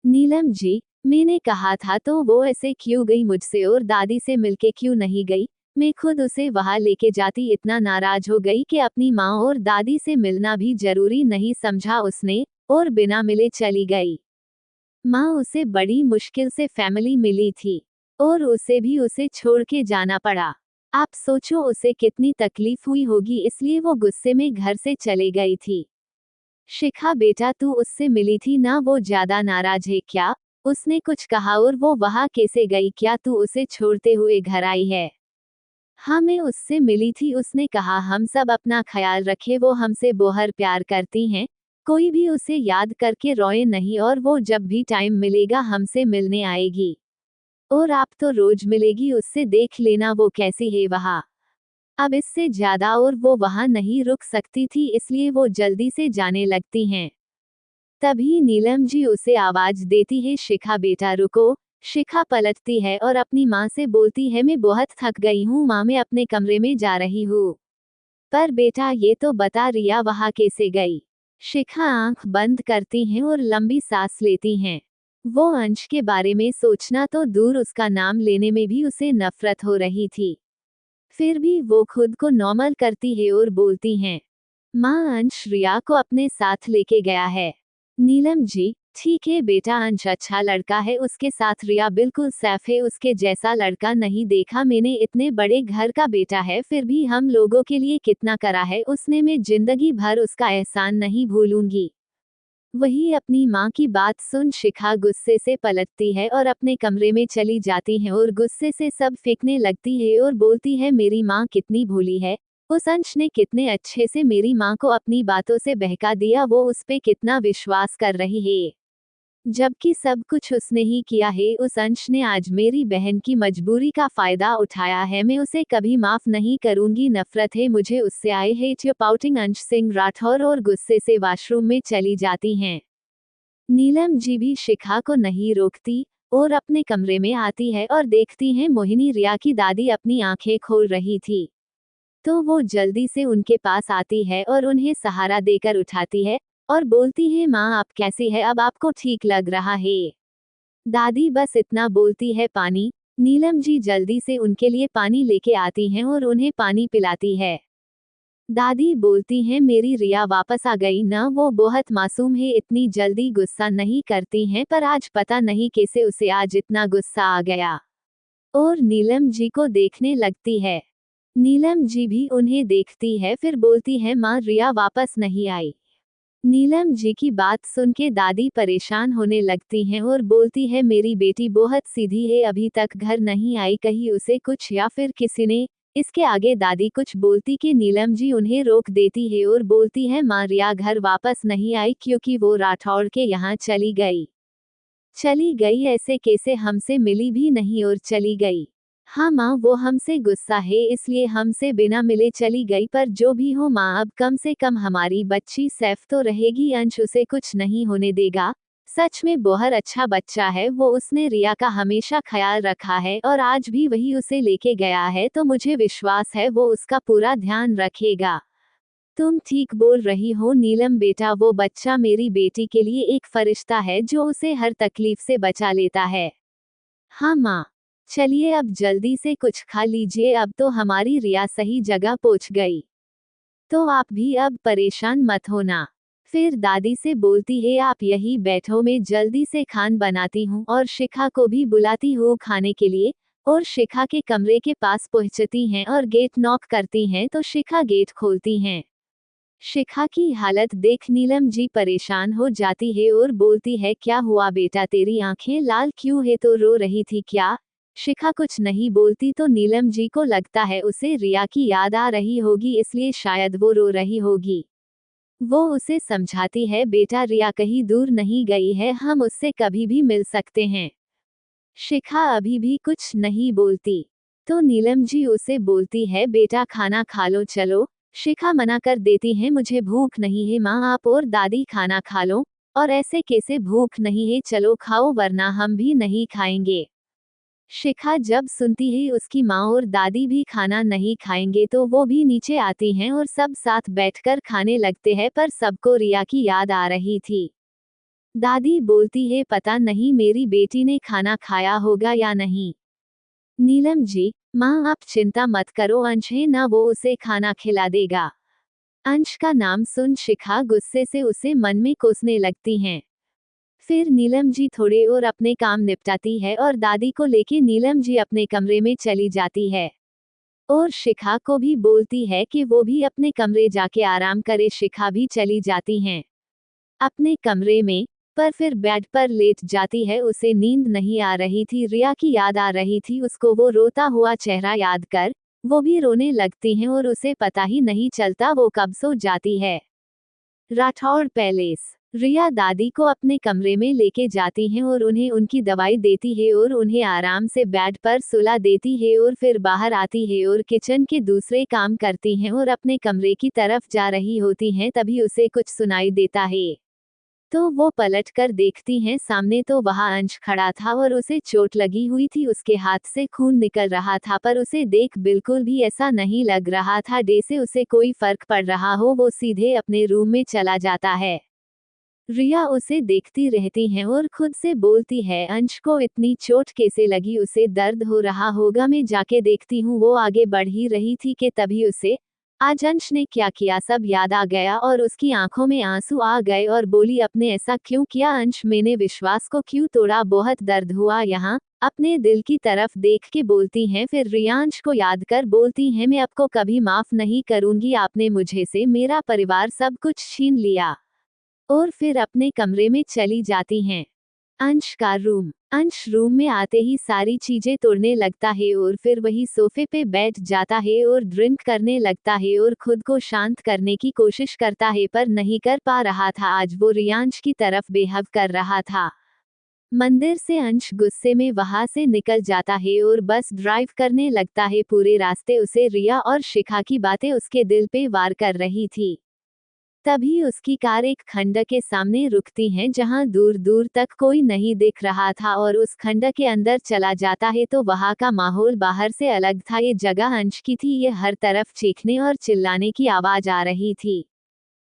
नीलम जी मैंने कहा था तो वो ऐसे क्यों गई मुझसे और दादी से मिलके क्यों नहीं गई, मैं खुद उसे वहां लेके जाती। इतना नाराज हो गई कि अपनी माँ और दादी से मिलना भी जरूरी नहीं समझा उसने और बिना मिले चली गई। माँ उसे बड़ी मुश्किल से फैमिली मिली थी और उसे भी उसे छोड़ के जाना पड़ा। आप सोचो उसे कितनी तकलीफ हुई होगी, इसलिए वो गुस्से में घर से चले गई थी। शिखा बेटा तू उससे मिली थी ना, वो ज्यादा नाराज है क्या, उसने कुछ कहा और वो वहां कैसे गई, क्या तू उसे छोड़ते हुए घर आई है। हाँ मैं उससे मिली थी, उसने कहा हम सब अपना ख्याल रखे, वो हमसे बहुत प्यार करती हैं, कोई भी उसे याद करके रोए नहीं और वो जब भी टाइम मिलेगा हमसे मिलने आएगी। और आप तो रोज मिलेगी उससे, देख लेना वो कैसी है वहाँ। अब इससे ज्यादा और वो वहाँ नहीं रुक सकती थी इसलिए वो जल्दी से जाने लगती हैं। तभी नीलम जी उसे आवाज देती है शिखा बेटा रुको। शिखा पलटती है और अपनी माँ से बोलती है मैं बहुत थक गई हूँ माँ, मैं अपने कमरे में जा रही हूँ। पर बेटा ये तो बता रिया वहाँ कैसे गई। शिखा आंख बंद करती हैं और लंबी सांस लेती हैं। वो अंश के बारे में सोचना तो दूर, उसका नाम लेने में भी उसे नफरत हो रही थी। फिर भी वो खुद को नॉर्मल करती है और बोलती हैं माँ अंश रिया को अपने साथ लेके गया है। नीलम जी ठीक है बेटा, अंश अच्छा लड़का है, उसके साथ रिया बिल्कुल सैफ है, उसके जैसा लड़का नहीं देखा मैंने, इतने बड़े घर का बेटा है, फिर भी हम लोगों के लिए कितना करा है उसने, मैं जिंदगी भर उसका एहसान नहीं भूलूंगी। वही अपनी माँ की बात सुन शिखा गुस्से से पलटती है और अपने कमरे में चली जाती है और गुस्से से सब फेंकने लगती है और बोलती है मेरी माँ कितनी भोली है, उस अंश ने कितने अच्छे से मेरी माँ को अपनी बातों से बहका दिया, वो उस पे कितना विश्वास कर रही है, जबकि सब कुछ उसने ही किया है। उस अंश ने आज मेरी बहन की मजबूरी का फायदा उठाया है, मैं उसे कभी माफ नहीं करूंगी, नफरत है मुझे उससे, आए है पाउटिंग अंश सिंह राठौर और गुस्से से वॉशरूम में चली जाती हैं। नीलम जी भी शिखा को नहीं रोकती और अपने कमरे में आती है और देखती है मोहिनी रिया की दादी अपनी आंखें खोल रही थी, तो वो जल्दी से उनके पास आती है और उन्हें सहारा देकर उठाती है और बोलती है माँ आप कैसी है, अब आपको ठीक लग रहा है। दादी बस इतना बोलती है पानी। नीलम जी जल्दी से उनके लिए पानी लेके आती हैं और उन्हें पानी पिलाती है। दादी बोलती हैं मेरी रिया वापस आ गई ना, वो बहुत मासूम है, इतनी जल्दी गुस्सा नहीं करती हैं, पर आज पता नहीं कैसे उसे आज इतना गुस्सा आ गया, और नीलम जी को देखने लगती है। नीलम जी भी उन्हें देखती है, फिर बोलती है माँ रिया वापस नहीं आई। नीलम जी की बात सुन के दादी परेशान होने लगती हैं और बोलती है मेरी बेटी बहुत सीधी है, अभी तक घर नहीं आई, कहीं उसे कुछ या फिर किसी ने। इसके आगे दादी कुछ बोलती कि नीलम जी उन्हें रोक देती है और बोलती है माँ रिया घर वापस नहीं आई क्योंकि वो राठौड़ के यहाँ चली गई। चली गई ऐसे कैसे, हमसे मिली भी नहीं और चली गई। हाँ माँ वो हमसे गुस्सा है इसलिए हमसे बिना मिले चली गई, पर जो भी हो माँ अब कम से कम हमारी बच्ची सेफ तो रहेगी, अंश उसे कुछ नहीं होने देगा। सच में बहुत अच्छा बच्चा है वो, उसने रिया का हमेशा ख्याल रखा है और आज भी वही उसे लेके गया है, तो मुझे विश्वास है वो उसका पूरा ध्यान रखेगा। तुम ठीक बोल रही हो नीलम बेटा, वो बच्चा मेरी बेटी के लिए एक फरिश्ता है जो उसे हर तकलीफ से बचा लेता है। हाँ माँ, चलिए अब जल्दी से कुछ खा लीजिए, अब तो हमारी रिया सही जगह पहुंच गई, तो आप भी अब परेशान मत होना। फिर दादी से बोलती है आप यही बैठो, मैं जल्दी से खान बनाती हूँ और शिखा को भी बुलाती हूँ खाने के लिए। और शिखा के कमरे के पास पहुंचती हैं और गेट नॉक करती हैं, तो शिखा गेट खोलती हैं। शिखा की हालत देख नीलम जी परेशान हो जाती है और बोलती है क्या हुआ बेटा, तेरी आंखें लाल क्यों है, तो रो रही थी क्या। शिखा कुछ नहीं बोलती, तो नीलम जी को लगता है उसे रिया की याद आ रही होगी इसलिए शायद वो रो रही होगी। वो उसे समझाती है बेटा रिया कहीं दूर नहीं गई है, हम उससे कभी भी मिल सकते हैं। शिखा अभी भी कुछ नहीं बोलती, तो नीलम जी उसे बोलती है बेटा खाना खा लो चलो। शिखा मना कर देती है मुझे भूख नहीं है माँ, आप और दादी खाना खा लो। और ऐसे कैसे भूख नहीं है, चलो खाओ वरना हम भी नहीं खाएंगे। शिखा जब सुनती है उसकी माँ और दादी भी खाना नहीं खाएंगे, तो वो भी नीचे आती हैं और सब साथ बैठकर खाने लगते हैं, पर सबको रिया की याद आ रही थी। दादी बोलती है पता नहीं मेरी बेटी ने खाना खाया होगा या नहीं। नीलम जी, माँ आप चिंता मत करो, अंश है ना वो उसे खाना खिला देगा। अंश का नाम सुन शिखा गुस्से से उसे मन में कोसने लगती हैं। फिर नीलम जी थोड़े और अपने काम निपटाती है और दादी को लेके नीलम जी अपने कमरे में चली जाती है और शिखा को भी बोलती है कि वो भी अपने कमरे जाके आराम करे। शिखा भी चली जाती हैं अपने कमरे में, पर फिर बेड पर लेट जाती है, उसे नींद नहीं आ रही थी, रिया की याद आ रही थी उसको, वो रोता हुआ चेहरा याद कर वो भी रोने लगती हैं और उसे पता ही नहीं चलता वो कब सो जाती है। राठौड़ पैलेस। रिया दादी को अपने कमरे में लेके जाती हैं और उन्हें उनकी दवाई देती है और उन्हें आराम से बेड पर सुला देती है और फिर बाहर आती है और किचन के दूसरे काम करती हैं और अपने कमरे की तरफ जा रही होती हैं, तभी उसे कुछ सुनाई देता है, तो वो पलट कर देखती हैं सामने, तो वहाँ अंश खड़ा था और उसे चोट लगी हुई थी, उसके हाथ से खून निकल रहा था, पर उसे देख बिल्कुल भी ऐसा नहीं लग रहा था जैसे उसे कोई फर्क पड़ रहा हो। वो सीधे अपने रूम में चला जाता है। रिया उसे देखती रहती हैं और खुद से बोलती है अंश को इतनी चोट कैसे लगी, उसे दर्द हो रहा होगा, मैं जाके देखती हूँ। वो आगे बढ़ ही रही थी कि तभी उसे आज अंश ने क्या किया सब याद आ गया और उसकी आंखों में आंसू आ गए और बोली, अपने ऐसा क्यों किया अंश, मैंने विश्वास को क्यों तोड़ा, बहुत दर्द हुआ यहाँ। अपने दिल की तरफ देख के बोलती हैं, फिर रियांश को याद कर बोलती हैं, मैं आपको कभी माफ नहीं करूंगी, आपने मुझे से मेरा परिवार सब कुछ छीन लिया। और फिर अपने कमरे में चली जाती हैं। अंश का रूम। अंश रूम में आते ही सारी चीजें तोड़ने लगता है और फिर वही सोफे पे बैठ जाता है और ड्रिंक करने लगता है और खुद को शांत करने की कोशिश करता है पर नहीं कर पा रहा था। आज वो रियांश की तरफ बेहव कर रहा था। मंदिर से अंश गुस्से में वहां से निकल जाता है और बस ड्राइव करने लगता है। पूरे रास्ते उसे रिया और शिखा की बातें उसके दिल पे वार कर रही थी। तभी उसकी कार एक खंडक के सामने रुकती है जहां दूर दूर तक कोई नहीं दिख रहा था और उस खंडक के अंदर चला जाता है तो वहां का माहौल बाहर से अलग था। ये जगह अंश की थी, ये हर तरफ चीखने और चिल्लाने की आवाज आ रही थी।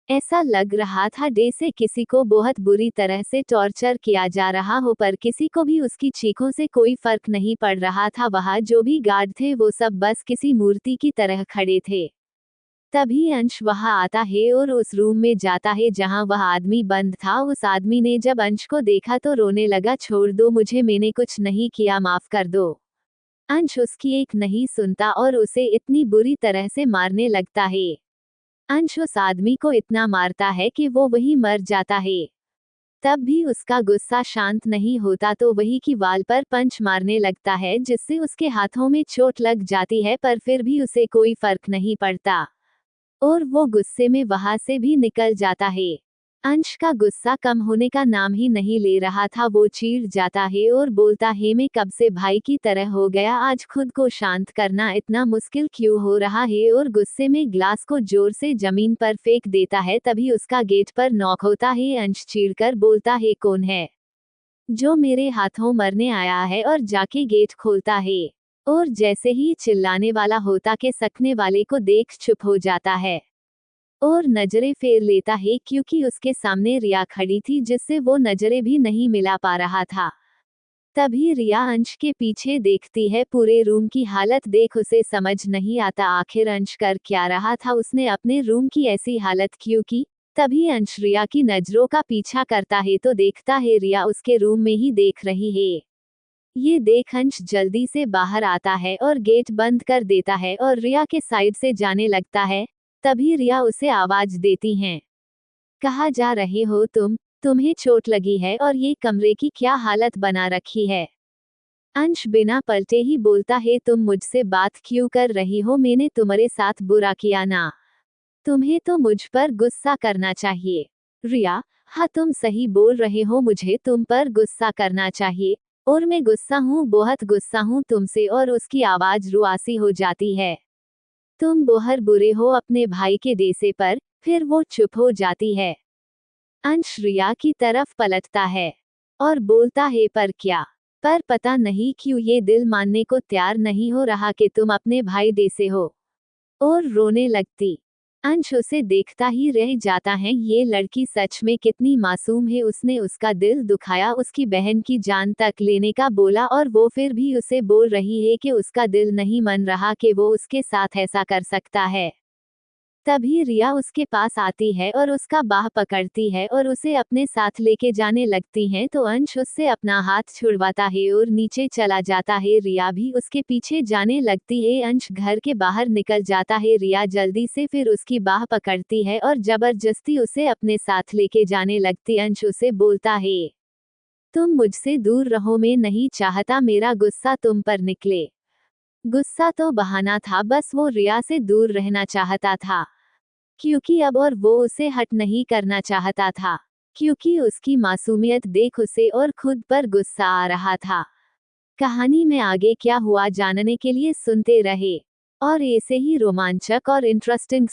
ऐसा लग रहा था जैसे किसी को बहुत बुरी तरह से टॉर्चर किया जा रहा हो, पर किसी को भी उसकी चीखों से कोई फर्क नहीं पड़ रहा था। वहां जो भी गार्ड थे वो सब बस किसी मूर्ति की तरह खड़े थे। तभी अंश वहां आता है और उस रूम में जाता है जहां वह आदमी बंद था। उस आदमी ने जब अंश को देखा तो रोने लगा, छोड़ दो मुझे, मैंने कुछ नहीं किया, माफ कर दो। अंश उसकी एक नहीं सुनता और उसे इतनी बुरी तरह से मारने लगता है। अंश उस आदमी को इतना मारता है कि वो वहीं मर जाता है। तब भी उसका गुस्सा शांत नहीं होता तो वही की वाल पर पंच मारने लगता है जिससे उसके हाथों में चोट लग जाती है, पर फिर भी उसे कोई फर्क नहीं पड़ता और वो गुस्से में वहां से भी निकल जाता है। अंश का गुस्सा कम होने का नाम ही नहीं ले रहा था। वो चीढ़ जाता है और बोलता है, मैं कब से भाई की तरह हो गया, आज खुद को शांत करना इतना मुश्किल क्यों हो रहा है, और गुस्से में ग्लास को जोर से जमीन पर फेंक देता है। तभी उसका गेट पर नॉक होता है। अंश चीढ़कर बोलता है, कौन है जो मेरे हाथों मरने आया है, और जाके गेट खोलता है और जैसे ही चिल्लाने वाला होता के सकने वाले को देख चुप हो जाता है और नजरें फेर लेता है क्योंकि उसके सामने रिया खड़ी थी जिससे वो नजरें भी नहीं मिला पा रहा था। तभी रिया अंश के पीछे देखती है। पूरे रूम की हालत देख उसे समझ नहीं आता आखिर अंश कर क्या रहा था, उसने अपने रूम की ऐसी हालत क्यों की। तभी अंश रिया की नजरों का पीछा करता है तो देखता है रिया उसके रूम में ही देख रही है। ये देख अंश जल्दी से बाहर आता है और गेट बंद कर देता है और रिया के साइड से जाने लगता है। तभी रिया उसे आवाज देती हैं, कहाँ जा रहे हो तुम, तुम्हें चोट लगी है और ये कमरे की क्या हालत बना रखी है। अंश बिना पलटे ही बोलता है, तुम मुझसे बात क्यों कर रही हो, मैंने तुम्हारे साथ बुरा किया ना, तुम्हें तो मुझ पर गुस्सा करना चाहिए। रिया, हाँ तुम सही बोल रहे हो, मुझे तुम पर गुस्सा करना चाहिए और मैं गुस्सा हूँ, बहुत गुस्सा हूँ तुमसे। और उसकी आवाज रुआसी हो जाती है, तुम बहुत बुरे हो अपने भाई के देसे पर। फिर वो चुप हो जाती है। अंश रिया की तरफ पलटता है और बोलता है, पर क्या, पर पता नहीं क्यों ये दिल मानने को तैयार नहीं हो रहा कि तुम अपने भाई देसे हो। और रोने लगती। अंश उसे देखता ही रह जाता है, ये लड़की सच में कितनी मासूम है, उसने उसका दिल दुखाया, उसकी बहन की जान तक लेने का बोला और वो फिर भी उसे बोल रही है कि उसका दिल नहीं मान रहा कि वो उसके साथ ऐसा कर सकता है। तभी रिया उसके पास आती है और उसका बाह पकड़ती है और उसे अपने साथ लेके जाने लगती हैं तो अंश उससे अपना हाथ छुड़वाता है और नीचे चला जाता है। रिया भी उसके पीछे जाने लगती है। अंश घर के बाहर निकल जाता है। रिया जल्दी से फिर उसकी बाह पकड़ती है और जबरदस्ती उसे अपने साथ लेके जाने लगती। अंश उसे बोलता है, तुम मुझसे दूर रहो, मैं नहीं चाहता मेरा गुस्सा तुम पर निकले। गुस्सा तो बहाना था, बस वो रिया से दूर रहना चाहता था क्योंकि अब और वो उसे हट नहीं करना चाहता था क्योंकि उसकी मासूमियत देख उसे और खुद पर गुस्सा आ रहा था। कहानी में आगे क्या हुआ जानने के लिए सुनते रहे और ऐसे ही रोमांचक और इंटरेस्टिंग